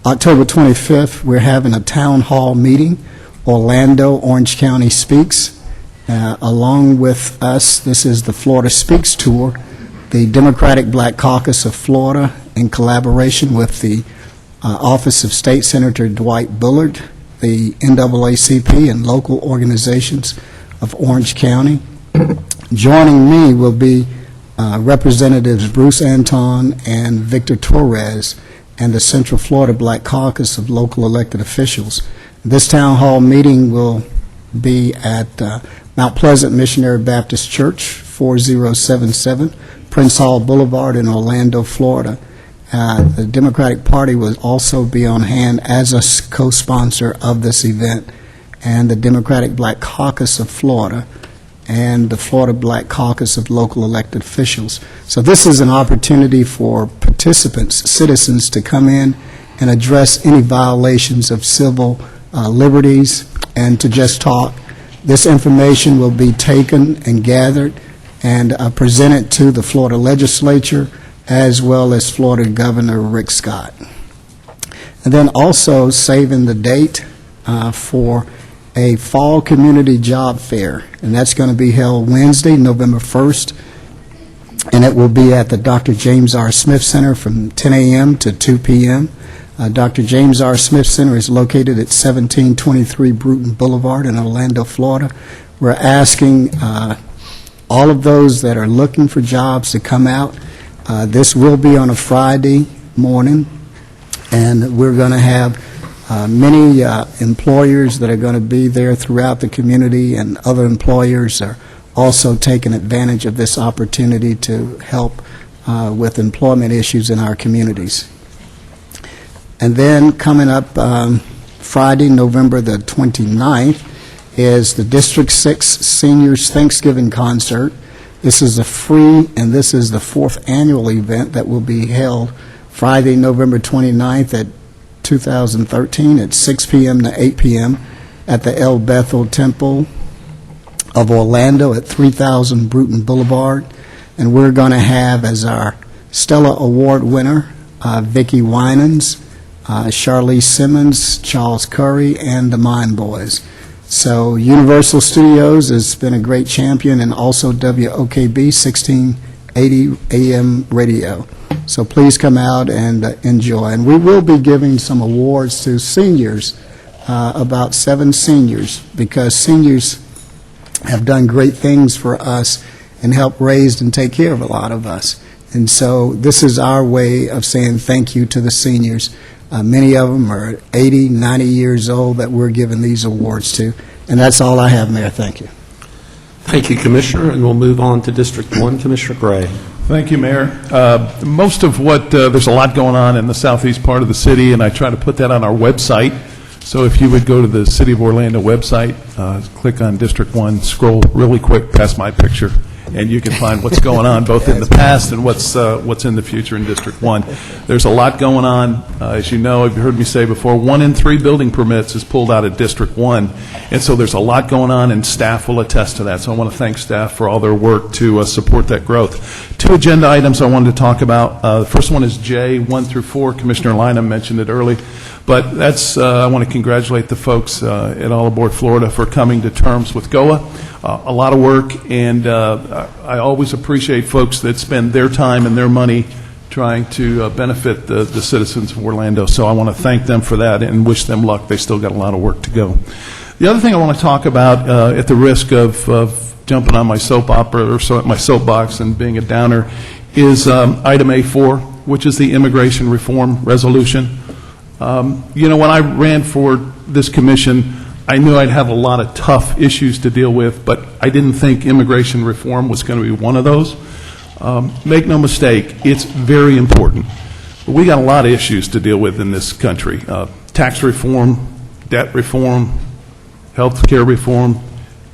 October 25th, we're having a town hall meeting, Orlando, Orange County Speaks. Along with us, this is the Florida Speaks Tour. The Democratic Black Caucus of Florida in collaboration with the Office of State Senator Dwight Bullard, the NAACP, and local organizations of Orange County. Joining me will be Representatives Bruce Anton and Victor Torres and the Central Florida Black Caucus of local elected officials. This town hall meeting will be at Mount Pleasant Missionary Baptist Church, 4077 Prince Hall Boulevard in Orlando, Florida. The Democratic Party will also be on hand as a co-sponsor of this event, and the Democratic Black Caucus of Florida and the Florida Black Caucus of local elected officials. So this is an opportunity for participants, citizens, to come in and address any violations of civil liberties and to just talk. This information will be taken and gathered and presented to the Florida legislature as well as Florida Governor Rick Scott. And then also saving the date for a fall community job fair, and that's going to be held Wednesday, November 1st, and it will be at the Dr. James R. Smith Center from 10 a.m. to 2 p.m. Dr. James R. Smith Center is located at 1723 Bruton Boulevard in Orlando, Florida. We're asking all of those that are looking for jobs to come out. This will be on a Friday morning, and we're going to have many employers that are going to be there throughout the community, and other employers are also taking advantage of this opportunity to help with employment issues in our communities. And then coming up Friday, November the 29th, is the District 6 Seniors Thanksgiving Concert. This is a free, and this is the 4th annual event that will be held Friday, November 29th at 2013 at 6 p.m. to 8 p.m. at the El Bethel Temple of Orlando at 3000 Bruton Boulevard. And we're going to have as our Stella Award winner Vicki Winans, Charlize Simmons, Charles Curry, and the Mine Boys. So Universal Studios has been a great champion, and also WOKB 1680 AM radio. So please come out and enjoy. And we will be giving some awards to seniors, about 7 seniors, because seniors have done great things for us and helped raise and take care of a lot of us. And so this is our way of saying thank you to the seniors. Many of them are 80, 90 years old that we're giving these awards to. And that's all I have, Mayor. Thank you. Thank you, Commissioner, and we'll move on to District 1. Commissioner Gray. Thank you, Mayor. Most of what, there's a lot going on in the southeast part of the city, and I try to put that on our website. So if you would go to the City of Orlando website, click on District 1, scroll really quick past my picture, and you can find what's going on both in the past and what's in the future in District 1. There's a lot going on. As you know, you've heard me say before, 1 in 3 building permits is pulled out of District 1. And so there's a lot going on, and staff will attest to that. So I want to thank staff for all their work to support that growth. 2 agenda items I wanted to talk about. The first one is J, 1 through 4. Commissioner Lynham mentioned it early. But that's, I want to congratulate the folks at All Aboard Florida for coming to terms with GOA. A lot of work, and I always appreciate folks that spend their time and their money trying to benefit the citizens of Orlando. So I want to thank them for that and wish them luck. They still got a lot of work to go. The other thing I want to talk about, at the risk of jumping on my soap opera or my soapbox and being a downer, is item A4, which is the immigration reform resolution. You know, when I ran for this commission, I knew I'd have a lot of tough issues to deal with, but I didn't think immigration reform was going to be one of those. Make no mistake, it's very important. But we got a lot of issues to deal with in this country. Tax reform, debt reform, health care reform,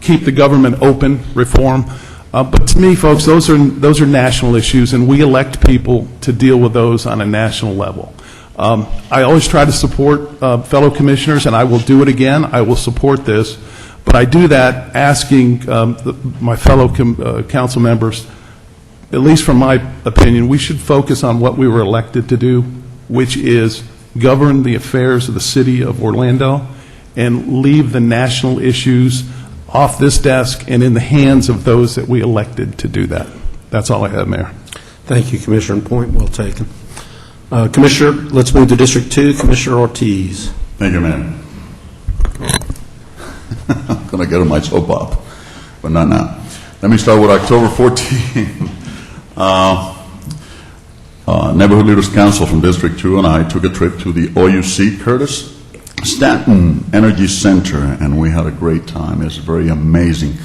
keep the government open reform. But to me, folks, those are national issues, and we elect people to deal with those on a national level. I always try to support fellow commissioners, and I will do it again. I will support this. But I do that asking my fellow council members, at least from my opinion, we should focus on what we were elected to do, which is govern the affairs of the city of Orlando and leave the national issues off this desk and in the hands of those that we elected to do that. That's all I have, Mayor. Thank you, Commissioner. Point well taken. Commissioner, let's move to District 2. Commissioner Ortiz. Thank you, Mayor. I'm going to get on my soapbox, but not now. Let me start with October 14th. Neighborhood Leaders Council from District 2 and I took a trip to the OUC Curtis Stanton Energy Center, and we had a great time. It's very amazing,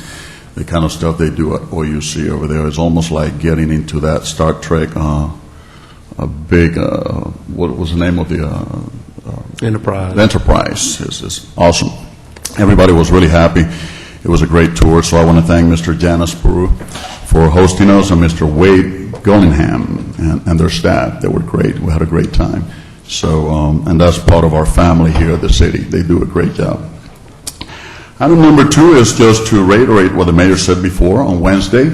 the kind of stuff they do at OUC over there. It's almost like getting into that Star Trek, a big, what was the name of the Enterprise. Enterprise. It's awesome. Everybody was really happy. It was a great tour, so I want to thank Mr. Janice Peru for hosting us, and Mr. Wade Gullingham and their staff. They were great. We had a great time. So, and that's part of our family here at the city. They do a great job. Item number 2 is just to reiterate what the mayor said before. On Wednesday,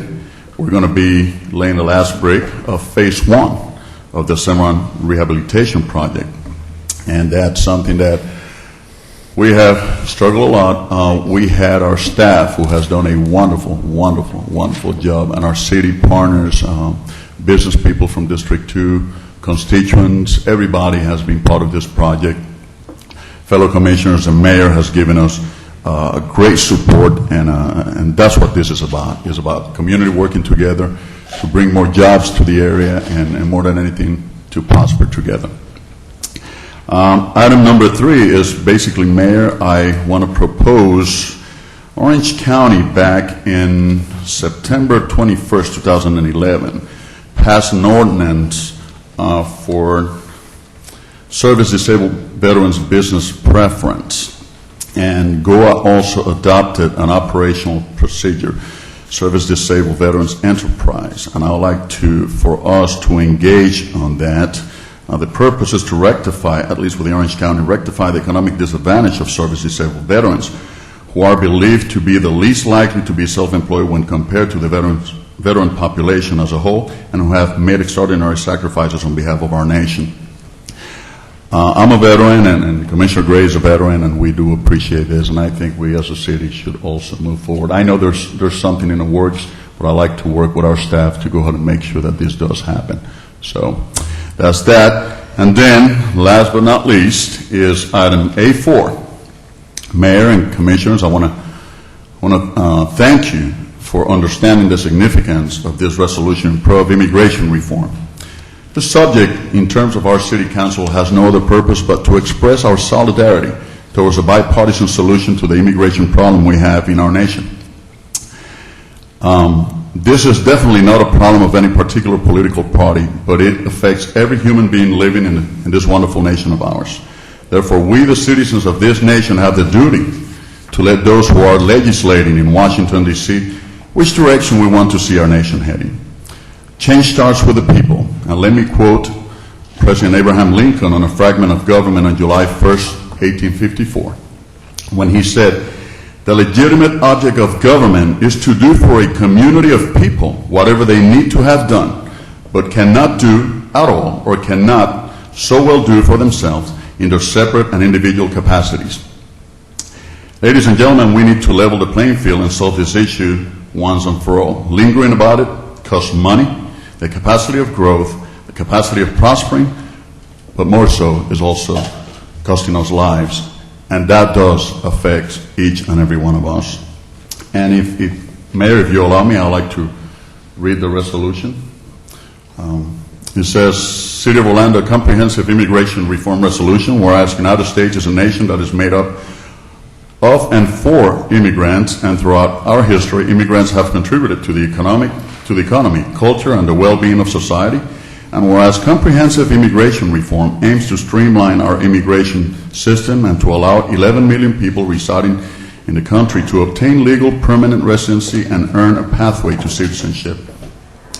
we're going to be laying the last brick of phase 1 of the Semoran rehabilitation project. And that's something that we have struggled a lot. We had our staff who has done a wonderful, wonderful, wonderful job, and our city partners, business people from District 2, constituents, everybody has been part of this project. Fellow commissioners and mayor has given us great support, and that's what this is about. It's about community working together to bring more jobs to the area, and more than anything, to prosper together. Item number 3 is basically, Mayor, I want to propose Orange County back in September 21st, 2011, passed an ordinance for service-disabled veterans business preference, and GOA also adopted an operational procedure, service-disabled veterans enterprise, and I would like for us to engage on that. The purpose is to rectify, at least with the Orange County, rectify the economic disadvantage of service-disabled veterans who are believed to be the least likely to be self-employed when compared to the veteran population as a whole, and who have made extraordinary sacrifices on behalf of our nation. I'm a veteran, and Commissioner Gray is a veteran, and we do appreciate this, and I think we as a city should also move forward. I know there's something in the works, but I like to work with our staff to go ahead and make sure that this does happen. So that's that. And then, last but not least, is item A4. Mayor and Commissioners, I want to thank you for understanding the significance of this resolution in pro of immigration reform. The subject, in terms of our City Council, has no other purpose but to express our solidarity towards a bipartisan solution to the immigration problem we have in our nation. This is definitely not a problem of any particular political party, but it affects every human being living in this wonderful nation of ours. Therefore, we, the citizens of this nation, have the duty to let those who are legislating in Washington, D.C., which direction we want to see our nation heading. Change starts with the people. And let me quote President Abraham Lincoln on a fragment of government on July 1st, 1854, when he said, "The legitimate object of government is to do for a community of people whatever they need to have done, but cannot do at all, or cannot so well do for themselves in their separate and individual capacities." Ladies and gentlemen, we need to level the playing field and solve this issue once and for all. Lingering about it costs money, the capacity of growth, the capacity of prospering, but more so is also costing us lives. And that does affect each and every one of us. And Mayor, if you allow me, I'd like to read the resolution. It says, City of Orlando Comprehensive Immigration Reform Resolution, whereas the United States is a nation that is made up of and for immigrants, and throughout our history, immigrants have contributed to the economy, culture, and the well-being of society. And whereas comprehensive immigration reform aims to streamline our immigration system and to allow 11 million people residing in the country to obtain legal permanent residency and earn a pathway to citizenship.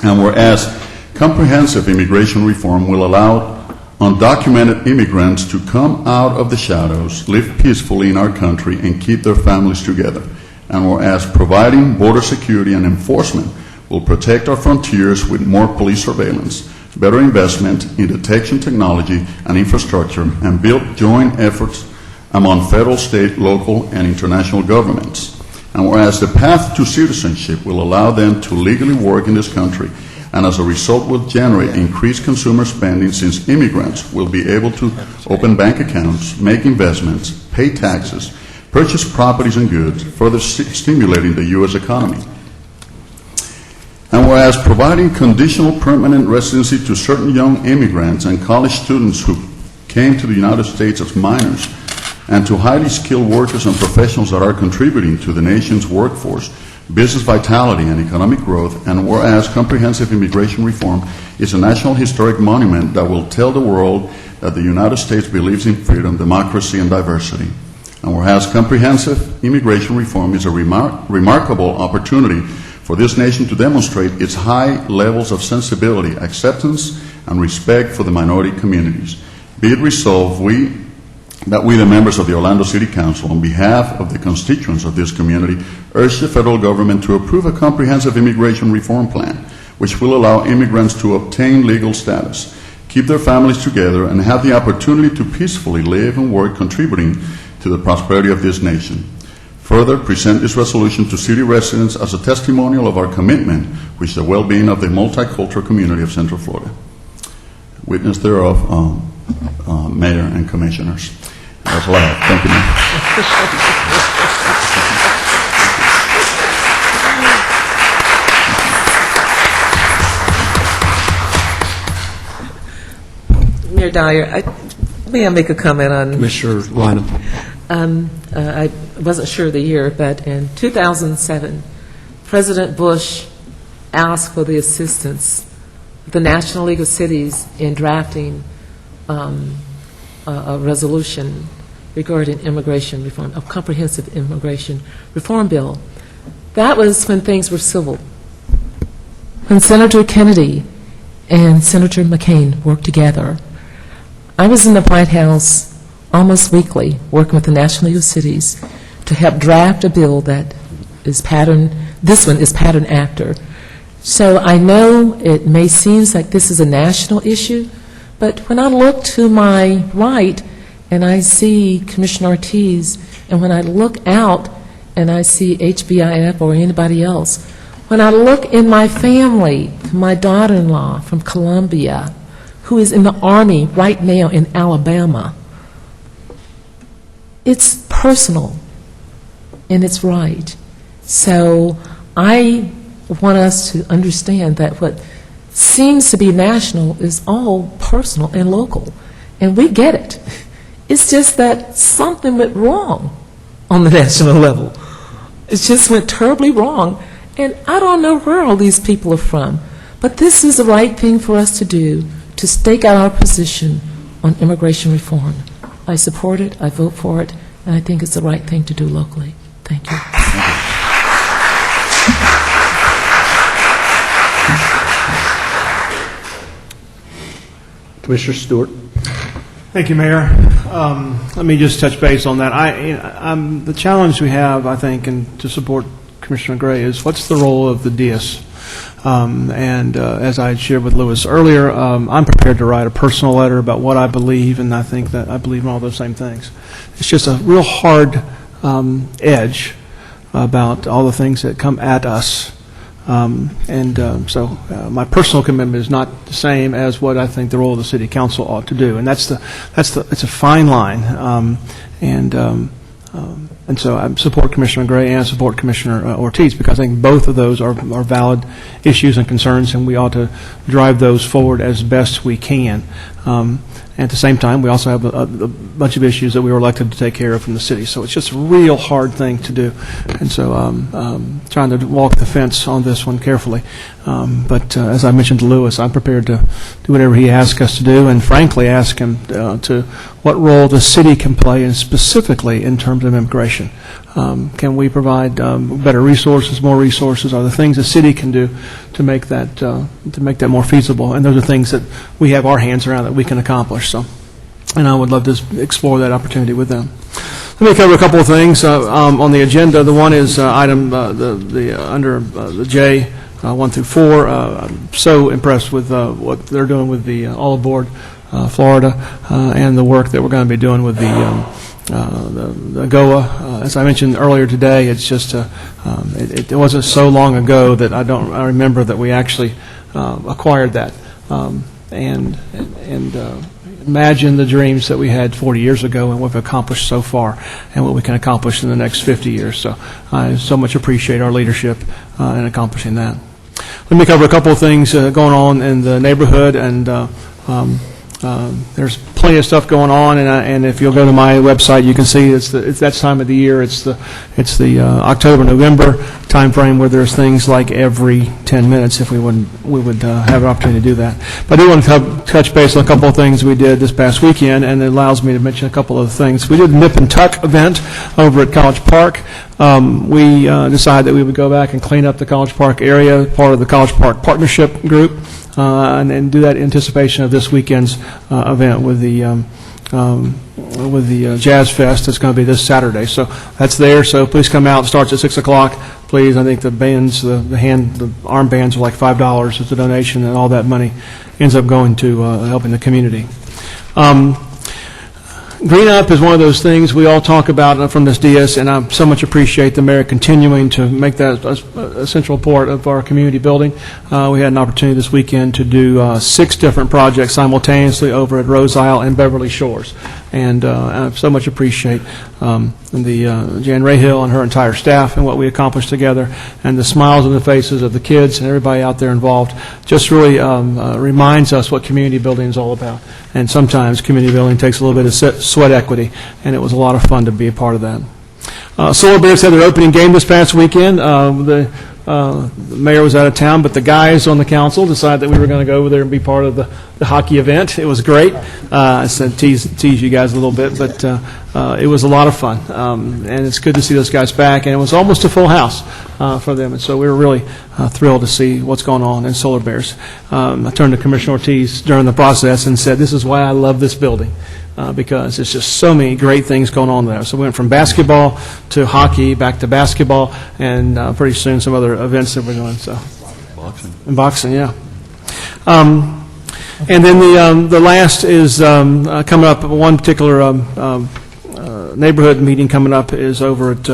And whereas comprehensive immigration reform will allow undocumented immigrants to come out of the shadows, live peacefully in our country, and keep their families together. And whereas providing border security and enforcement will protect our frontiers with more police surveillance, better investment in detection technology and infrastructure, and build joint efforts among federal, state, local, and international governments. And whereas the path to citizenship will allow them to legally work in this country and as a result will generate increased consumer spending since immigrants will be able to open bank accounts, make investments, pay taxes, purchase properties and goods, further stimulating the U.S. economy. And whereas providing conditional permanent residency to certain young immigrants and college students who came to the United States as minors, and to highly skilled workers and professionals that are contributing to the nation's workforce, business vitality, and economic growth, and whereas comprehensive immigration reform is a national historic monument that will tell the world that the United States believes in freedom, democracy, and diversity, and whereas comprehensive immigration reform is a remarkable opportunity for this nation to demonstrate its high levels of sensibility, acceptance, and respect for the minority communities. Be it resolved, that we, the members of the Orlando City Council, on behalf of the constituents of this community, urge the federal government to approve a comprehensive immigration reform plan, which will allow immigrants to obtain legal status, keep their families together, and have the opportunity to peacefully live and work contributing to the prosperity of this nation. Further, present this resolution to city residents as a testimonial of our commitment with the well-being of the multicultural community of Central Florida. Witness thereof, Mayor and Commissioners. That's all I have. Thank you. Mayor Dyer, may I make a comment on... Commissioner Lynham. I wasn't sure of the year, but in 2007, President Bush asked for the assistance of the National League of Cities in drafting a resolution regarding immigration reform, a comprehensive immigration reform bill. That was when things were civil. When Senator Kennedy and Senator McCain worked together, I was in the White House almost weekly working with the National League of Cities to help draft a bill that is pattern, this one is pattern after. So I know it may seem like this is a national issue, but when I look to my right and I see Commissioner Ortiz, and when I look out and I see HBIF or anybody else, when I look in my family, my daughter-in-law from Columbia, who is in the Army right now in Alabama, it's personal and it's right. So I want us to understand that what seems to be national is all personal and local, and we get it. It's just that something went wrong on the national level. It just went terribly wrong, and I don't know where all these people are from, but this is the right thing for us to do, to stake out our position on immigration reform. I support it, I vote for it, and I think it's the right thing to do locally. Thank you. Commissioner Stewart. Thank you, Mayor. Let me just touch base on that. The challenge we have, I think, and to support Commissioner Gray, is what's the role of the DS? As I shared with Lewis earlier, I'm prepared to write a personal letter about what I believe, and I think that I believe in all those same things. It's just a real hard edge about all the things that come at us. So my personal commitment is not the same as what I think the role of the City Council ought to do, and it's a fine line. And so I support Commissioner Gray and I support Commissioner Ortiz, because I think both of those are valid issues and concerns, and we ought to drive those forward as best we can. At the same time, we also have a bunch of issues that we were elected to take care of from the city. So it's just a real hard thing to do. And so trying to walk the fence on this one carefully. But as I mentioned to Lewis, I'm prepared to do whatever he asks us to do, and frankly ask him to what role the city can play, and specifically in terms of immigration. Can we provide better resources, more resources? Are there things the city can do to make that more feasible? And those are things that we have our hands around that we can accomplish. So, and I would love to explore that opportunity with them. Let me cover a couple of things on the agenda. The one is item under the J 1 through 4. I'm so impressed with what they're doing with the All Aboard Florida and the work that we're going to be doing with the GOA. As I mentioned earlier today, it's just it wasn't so long ago that I remember that we actually acquired that. And imagine the dreams that we had 40 years ago and what we've accomplished so far and what we can accomplish in the next 50 years. So I so much appreciate our leadership in accomplishing that. Let me cover a couple of things going on in the neighborhood, and there's plenty of stuff going on, and if you'll go to my website, you can see it's that time of the year. It's the October-November time frame where there's things like every 10 minutes if we would have an opportunity to do that. But I do want to touch base on a couple of things we did this past weekend, and it allows me to mention a couple of things. We did the Nip and Tuck event over at College Park. We decided that we would go back and clean up the College Park area, part of the College Park Partnership Group, and do that in anticipation of this weekend's event with the Jazz Fest. That's going to be this Saturday. So that's there. So please come out. It starts at 6 o'clock. Please. I think the bands, the arm bands are like $5 as a donation, and all that money ends up going to helping the community. Green Up is one of those things we all talk about from this dais, and I so much appreciate the mayor continuing to make that a central part of our community building. We had an opportunity this weekend to do 6 different projects simultaneously over at Rose Isle and Beverly Shores, and I so much appreciate Jan Rahill and her entire staff and what we accomplished together, and the smiles on the faces of the kids and everybody out there involved just really reminds us what community building is all about. And sometimes community building takes a little bit of sweat equity, and it was a lot of fun to be a part of that. Solar Bears had their opening game this past weekend. The mayor was out of town, but the guys on the council decided that we were going to go over there and be part of the hockey event. It was great. I said tease you guys a little bit, but it was a lot of fun. And it's good to see those guys back, and it was almost a full house for them. And so we were really thrilled to see what's going on in Solar Bears. I turned to Commissioner Ortiz during the process and said, this is why I love this building. Because there's just so many great things going on there. So we went from basketball to hockey, back to basketball, and pretty soon some other events that we're doing. So boxing, yeah. And then the last is coming up. One particular neighborhood meeting coming up is over at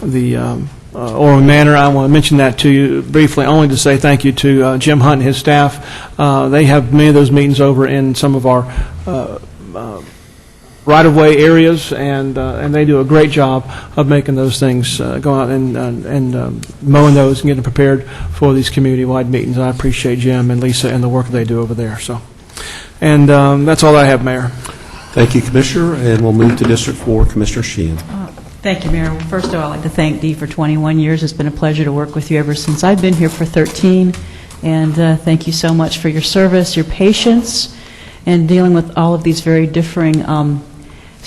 the Orland Manor. I want to mention that to you briefly, only to say thank you to Jim Hunt and his staff. They have many of those meetings over in some of our right-of-way areas, and they do a great job of making those things go out and mowing those and getting prepared for these community-wide meetings. And I appreciate Jim and Lisa and the work they do over there. So, and that's all I have, Mayor. Thank you, Commissioner, and we'll move to District 4, Commissioner Sheehan. Thank you, Mayor. Well, first of all, I'd like to thank Dee for 21 years. It's been a pleasure to work with you ever since I've been here for 13. And thank you so much for your service, your patience, and dealing with all of these very differing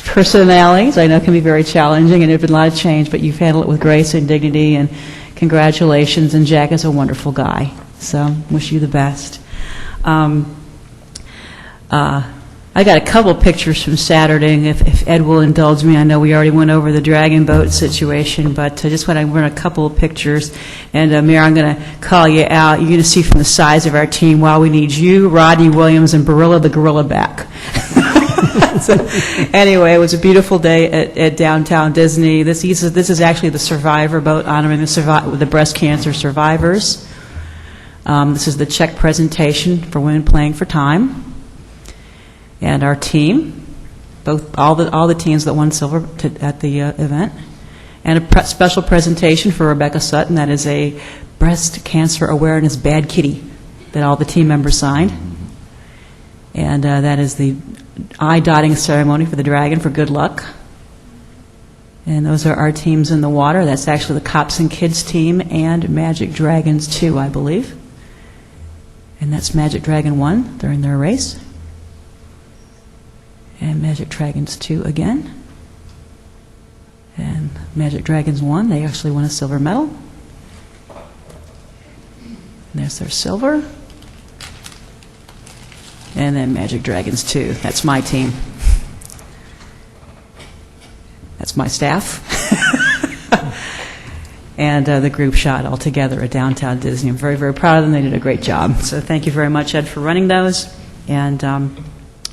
personalities. I know it can be very challenging, and there's been a lot of change, but you've handled it with grace and dignity, and congratulations. And Jack is a wonderful guy, so wish you the best. I got a couple pictures from Saturday, and if Ed will indulge me, I know we already went over the dragon boat situation, but I just want to run a couple of pictures. And Mayor, I'm going to call you out. You're going to see from the size of our team, wow, we need you, Rodney Williams, and Barilla the Gorilla back. So, anyway, it was a beautiful day at Downtown Disney. This is actually the Survivor boat honoring the breast cancer survivors. This is the check presentation for Women Playing for Time. And our team, all the teams that won silver at the event, and a special presentation for Rebecca Sutton. That is a breast cancer awareness bad kitty that all the team members signed, and that is the eye dotting ceremony for the dragon for good luck. And those are our teams in the water. That's actually the Cops and Kids team and Magic Dragons 2, I believe. And that's Magic Dragon 1 during their race. And Magic Dragons 2 again. And Magic Dragons 1, they actually won a silver medal. And there's their silver. And then Magic Dragons 2. That's my team. That's my staff. And the group shot all together at Downtown Disney. I'm very, very proud of them. They did a great job. So thank you very much, Ed, for running those. And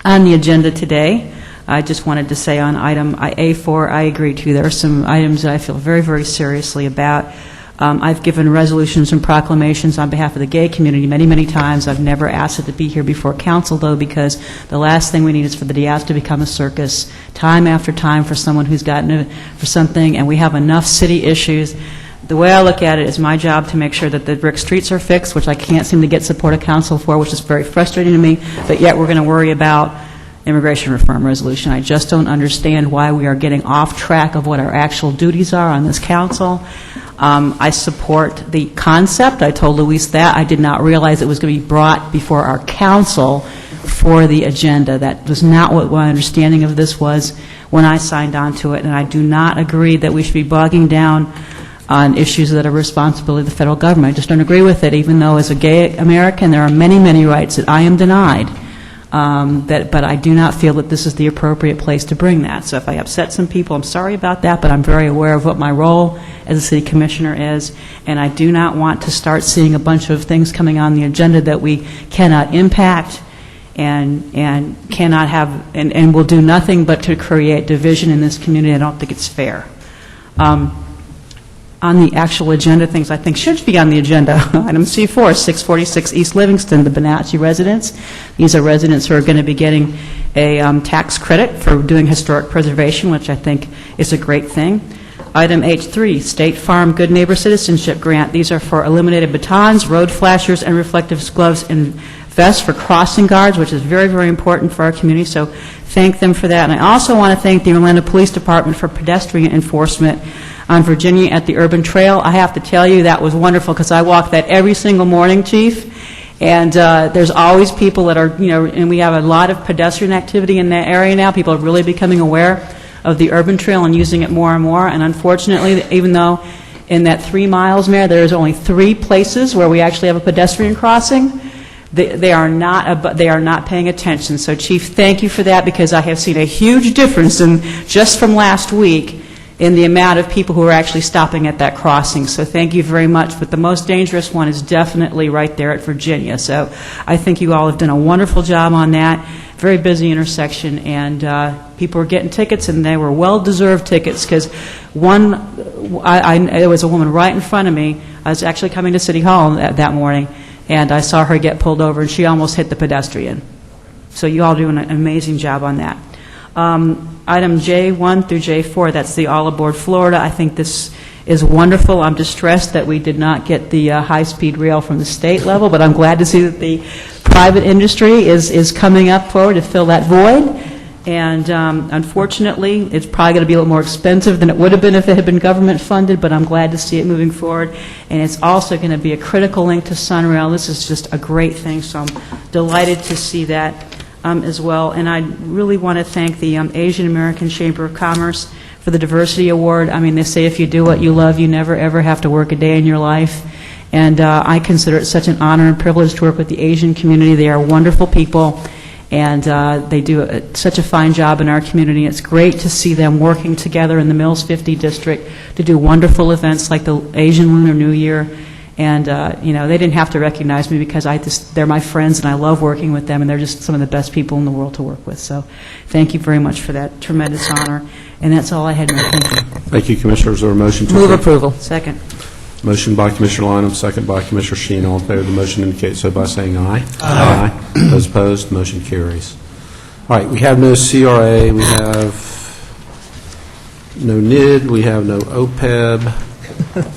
on the agenda today, I just wanted to say on item A4, I agree too. There are some items that I feel very, very seriously about. I've given resolutions and proclamations on behalf of the gay community many, many times. I've never asked it to be here before council, though, because the last thing we need is for the Diaz to become a circus time after time for someone who's gotten for something, and we have enough city issues. The way I look at it is my job to make sure that the brick streets are fixed, which I can't seem to get support of council for, which is very frustrating to me, but yet we're going to worry about immigration reform resolution. I just don't understand why we are getting off track of what our actual duties are on this council. I support the concept. I told Luis that. I did not realize it was going to be brought before our council for the agenda. That was not what my understanding of this was when I signed on to it, and I do not agree that we should be bogging down on issues that are responsibility of the federal government. I just don't agree with it, even though as a gay American there are many, many rights that I am denied. But I do not feel that this is the appropriate place to bring that. So if I upset some people, I'm sorry about that, but I'm very aware of what my role as a city commissioner is, and I do not want to start seeing a bunch of things coming on the agenda that we cannot impact and cannot have, and will do nothing but to create division in this community. I don't think it's fair. On the actual agenda, things I think should be on the agenda. Item C4, 646 East Livingston, the Bonacci residents. These are residents who are going to be getting a tax credit for doing historic preservation, which I think is a great thing. Item H3, State Farm Good Neighbor Citizenship Grant. These are for illuminated batons, road flashers, and reflective gloves and vests for crossing guards, which is very, very important for our community, so thank them for that. And I also want to thank the Orlando Police Department for pedestrian enforcement on Virginia at the Urban Trail. I have to tell you, that was wonderful, because I walk that every single morning, Chief, and there's always people that are, and we have a lot of pedestrian activity in that area now. People are really becoming aware of the Urban Trail and using it more and more, and unfortunately, even though in that 3 miles, Mayor, there's only 3 places where we actually have a pedestrian crossing, they are not paying attention. So, Chief, thank you for that, because I have seen a huge difference just from last week in the amount of people who are actually stopping at that crossing. So thank you very much. But the most dangerous one is definitely right there at Virginia. So I think you all have done a wonderful job on that. Very busy intersection, and people were getting tickets, and they were well-deserved tickets, because there was a woman right in front of me. I was actually coming to City Hall that morning, and I saw her get pulled over, and she almost hit the pedestrian. So you all do an amazing job on that. Item J1 through J4, that's the All Aboard Florida. I think this is wonderful. I'm distressed that we did not get the high-speed rail from the state level, but I'm glad to see that the private industry is coming up forward to fill that void. And unfortunately, it's probably going to be a little more expensive than it would have been if it had been government funded, but I'm glad to see it moving forward. And it's also going to be a critical link to Sunrail. This is just a great thing, so I'm delighted to see that as well. And I really want to thank the Asian American Chamber of Commerce for the Diversity Award. I mean, they say if you do what you love, you never, ever have to work a day in your life. And I consider it such an honor and privilege to work with the Asian community. They are wonderful people, and they do such a fine job in our community. It's great to see them working together in the Mills 50 district to do wonderful events like the Asian Lunar New Year. And, they didn't have to recognize me, because they're my friends, and I love working with them, and they're just some of the best people in the world to work with. So thank you very much for that tremendous honor. And that's all I had. Thank you. Thank you, Commissioner. Is there a motion to Move approval. Second. Motion by Commissioner Lineham, second by Commissioner Sheen. All in favor of the motion indicate so by saying aye. Aye. Those opposed, motion carries. All right, we have no CRA, we have no NID, we have no OPEB.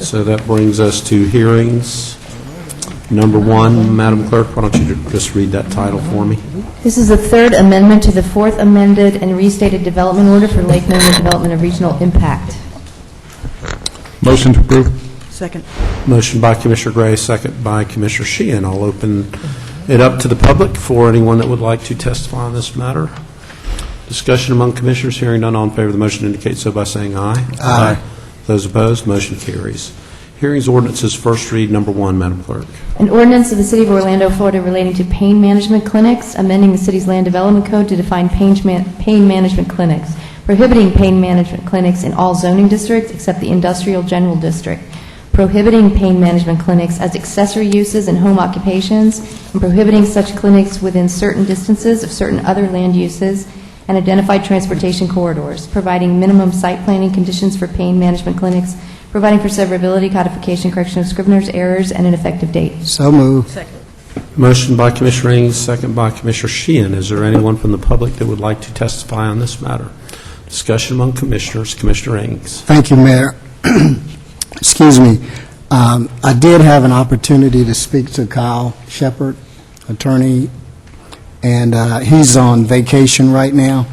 So that brings us to hearings. Number 1, Madam Clerk, why don't you just read that title for me? This is the third amendment to the fourth amended and restated development order for Lake Nona Development of Regional Impact. Motion to approve. Second. Motion by Commissioner Gray, second by Commissioner Sheehan. I'll open it up to the public for anyone that would like to testify on this matter. Discussion among commissioners. Hearing none, all in favor of the motion indicate so by saying aye. Aye. Those opposed, motion carries. Hearings ordinances, first read, number 1, Madam Clerk. An ordinance of the City of Orlando, Florida relating to pain management clinics, amending the city's land development code to define pain management clinics, prohibiting pain management clinics in all zoning districts except the industrial general district, prohibiting pain management clinics as accessory uses in home occupations, and prohibiting such clinics within certain distances of certain other land uses and identified transportation corridors, providing minimum site planning conditions for pain management clinics providing for severability, codification, correction of scrivener's errors, and an effective date. So moved. Motion by Commissioner Ings, second by Commissioner Sheehan. Is there anyone from the public that would like to testify on this matter? Discussion among commissioners. Commissioner Ings. Thank you, Mayor. Excuse me. I did have an opportunity to speak to Kyle Shepard, attorney, and he's on vacation right now,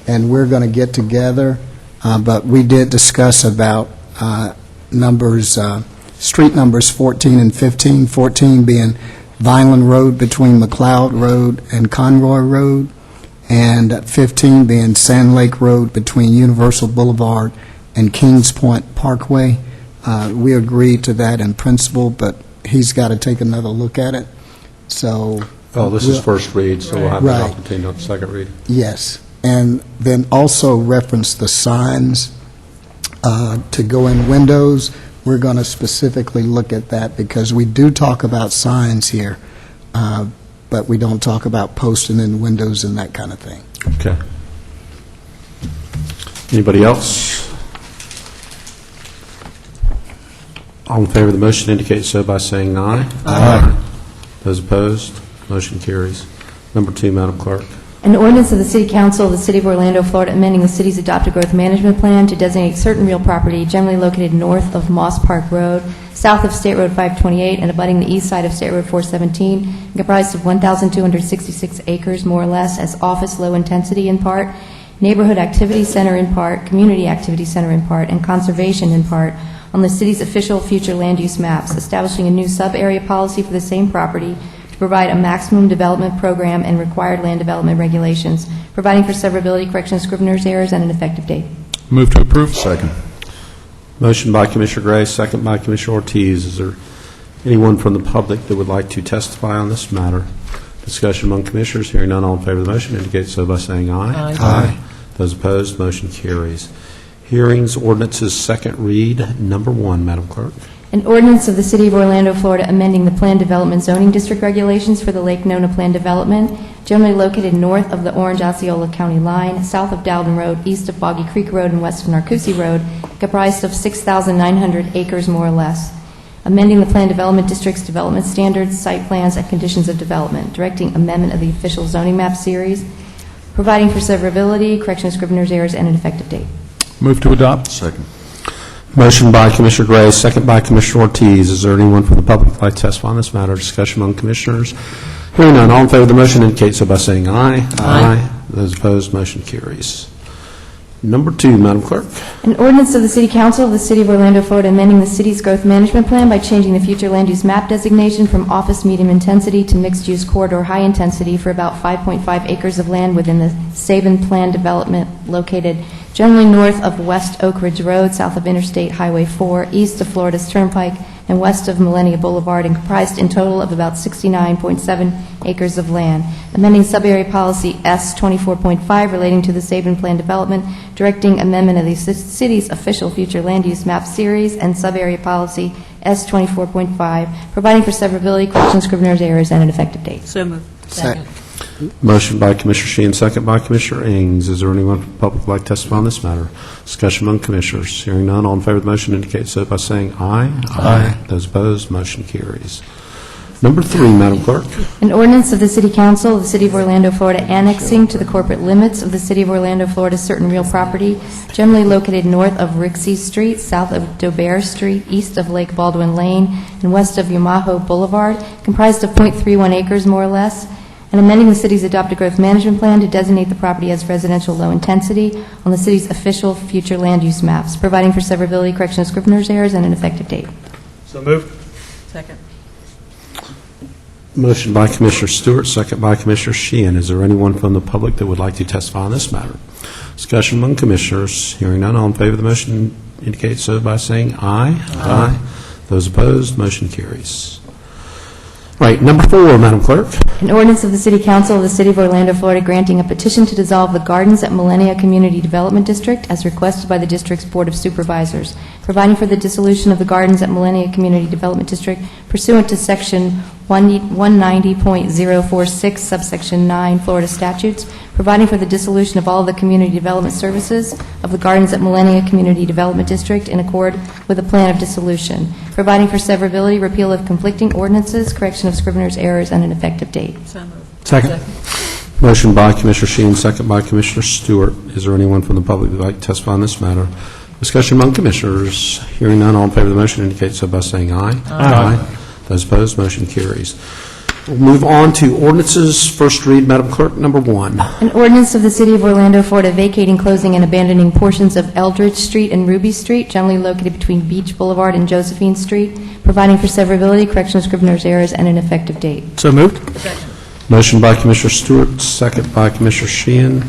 and we're going to get together, but we did discuss about street numbers 14 and 15, 14 being Vineland Road between McLeod Road and Conroy Road, and 15 being Sand Lake Road between Universal Boulevard and Kings Point Parkway. We agreed to that in principle, but he's got to take another look at it. So. This is first read, so we'll have Right. an opportunity on the second read. Yes, and then also reference the signs to go in windows. We're going to specifically look at that because we do talk about signs here, but we don't talk about posting in windows and that kind of thing. Okay. Anybody else? All in favor of the motion indicate so by saying aye. Aye. Those opposed? Motion carries. Number 2, Madam Clerk. An ordinance of the City Council of the City of Orlando, Florida, amending the city's adopted growth management plan to designate certain real property generally located north of Moss Park Road, south of State Road 528, and abutting the east side of State Road 417, and comprised of 1,266 acres, more or less, as office low intensity in part, neighborhood activity center in part, community activity center in part, and conservation in part, on the city's official future land use maps, establishing a new sub-area policy for the same property, to provide a maximum development program and required land development regulations, providing for severability, correction of scrivener's errors, and an effective date. Move to approve. Second. Motion by Commissioner Gray, second by Commissioner Ortiz. Is there anyone from the public that would like to testify on this matter? Discussion among commissioners. Hearing none, all in favor of the motion indicate so by saying aye. Aye. Those opposed, motion carries. Hearings, ordinances, second read. Number 1, Madam Clerk. An ordinance of the City of Orlando, Florida, amending the Plan Development Zoning District regulations for the Lake Nona Plan Development, generally located north of the Orange-Osceola County line, south of Dowden Road, east of Boggy Creek Road, and west of Narcoossee Road, comprised of 6,900 acres, more or less. Amending the Plan Development District's development standards, site plans, and conditions of development, directing amendment of the official zoning map series, providing for severability, correction of scrivener's errors, and an effective date. Move to adopt. Second. Motion by Commissioner Gray, second by Commissioner Ortiz. Is there anyone from the public who would like to testify on this matter? Discussion among commissioners. Hearing none, all in favor of the motion indicate so by saying aye. Aye. Those opposed, motion carries. Number 2, Madam Clerk. An ordinance of the City Council of the City of Orlando, Florida, amending the city's growth management plan by changing the future land use map designation from office medium intensity to mixed use corridor high intensity for about 5.5 acres of land within the Sabin Plan development located generally north of West Oak Ridge Road, south of Interstate Highway 4, east of Florida's Turnpike, and west of Millennia Boulevard, and comprised in total of about 69.7 acres of land. Amending sub-area policy S24.5 relating to the Sabin Plan development, directing amendment of the city's official future land use map series, and sub-area policy S24.5, providing for severability, correction of scrivener's errors, and an effective date. So moved. Second. Motion by Commissioner Sheehan, second by Commissioner Ings. Is there anyone from the public who would like to testify on this matter? Discussion among commissioners. Hearing none, all in favor of the motion indicate so by saying aye. Aye. Those opposed, motion carries. Number 3, Madam Clerk. An ordinance of the City Council of the City of Orlando, Florida, annexing to the corporate limits of the City of Orlando, Florida, certain real property generally located north of Rixey Street, south of Dober Street, east of Lake Baldwin Lane, and west of Yamaho Boulevard, comprised of 0.31 acres, more or less, and amending the city's adopted growth management plan to designate the property as residential low intensity on the city's official future land use maps, providing for severability, correction of scrivener's errors, and an effective date. So moved. Second. Motion by Commissioner Stewart, second by Commissioner Sheehan. Is there anyone from the public that would like to testify on this matter? Discussion among commissioners. Hearing none, all in favor of the motion indicate so by saying aye. Aye. Those opposed, motion carries. Right, number 4, Madam Clerk. An ordinance of the City Council of the City of Orlando, Florida, granting a petition to dissolve the Gardens at Millennia Community Development District as requested by the district's Board of Supervisors, providing for the dissolution of the Gardens at Millennia Community Development District pursuant to Section 190.046, subsection 9, Florida statutes, providing for the dissolution of all of the community development services of the Gardens at Millennia Community Development District in accord with the plan of dissolution, providing for severability, repeal of conflicting ordinances, correction of scrivener's errors, and an effective date. Second. Motion by Commissioner Sheehan, second by Commissioner Stewart. Is there anyone from the public who would like to testify on this matter? Discussion among commissioners. Hearing none, all in favor of the motion indicate so by saying aye. Aye. Those opposed, motion carries. We'll move on to ordinances. First read, Madam Clerk, number 1. An ordinance of the City of Orlando, Florida, vacating, closing, and abandoning portions of Eldridge Street and Ruby Street, generally located between Beach Boulevard and Josephine Street, providing for severability, correction of scrivener's errors, and an effective date. So moved. Motion by Commissioner Stewart, second by Commissioner Sheehan.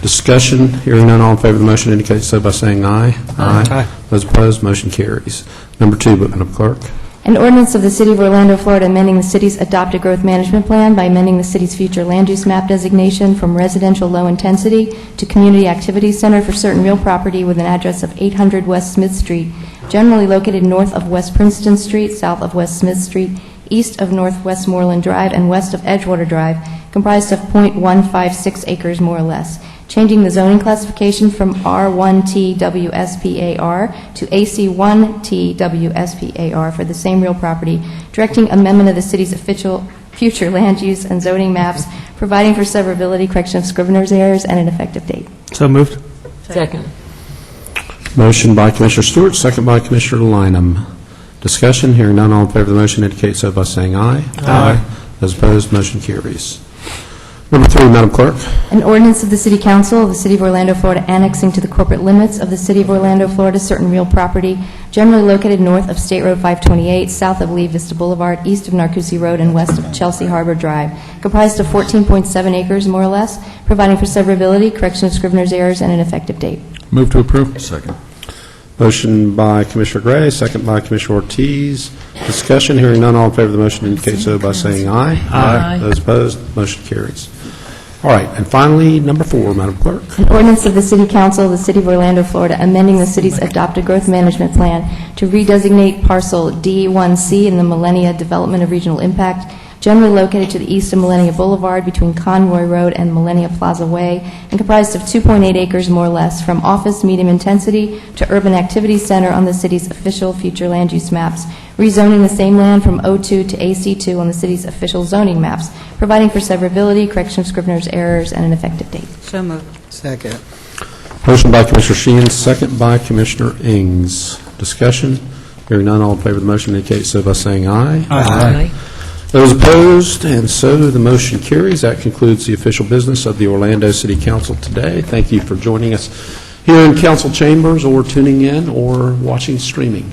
Discussion. Hearing none, all in favor of the motion indicate so by saying aye. Aye. Those opposed, motion carries. Number 2, Madam Clerk. An ordinance of the City of Orlando, Florida, amending the city's adopted growth management plan by amending the city's future land use map designation from residential low intensity to community activities center for certain real property with an address of 800 West Smith Street, generally located north of West Princeton Street, south of West Smith Street, east of North Westmoreland Drive, and west of Edgewater Drive, comprised of .156 acres more or less, changing the zoning classification from R1TWSPAR to AC1TWSPAR for the same real property, directing amendment of the city's official future land use and zoning maps, providing for severability, correction of scrivener's errors, and an effective date. So moved. Second. Motion by Commissioner Stewart, second by Commissioner Lineham. Discussion. Hearing none, all in favor of the motion indicate so by saying aye. Aye. Those opposed, motion carries. Number 3, Madam Clerk. An ordinance of the City Council of the City of Orlando, Florida, annexing to the corporate limits of the City of Orlando, Florida, certain real property generally located north of State Road 528, south of Lee Vista Boulevard, east of Narcoossee Road, and west of Chelsea Harbor Drive, comprised of 14.7 acres, more or less, providing for severability, correction of scrivener's errors, and an effective date. Move to approve. Second. Motion by Commissioner Gray, second by Commissioner Ortiz. Discussion. Hearing none, all in favor of the motion indicate so by saying aye. Aye. Those opposed, motion carries. All right, and finally, number 4, Madam Clerk. An ordinance of the City Council of the City of Orlando, Florida, amending the city's adopted growth management plan to redesignate parcel D1C in the Millennia Development of Regional Impact, generally located to the east of Millennia Boulevard between Conroy Road and Millennia Plaza Way, and comprised of 2.8 acres more or less, from office medium intensity to urban activities center on the city's official future land use maps, rezoning the same land from O2 to AC2 on the city's official zoning maps, providing for severability, correction of scrivener's errors, and an effective date. So moved. Second. Motion by Commissioner Sheehan, second by Commissioner Ings. Discussion. Hearing none, all in favor of the motion indicate so by saying aye. Aye. Those opposed, and so the motion carries. That concludes the official business of the Orlando City Council today. Thank you for joining us here in council chambers or tuning in or watching streaming.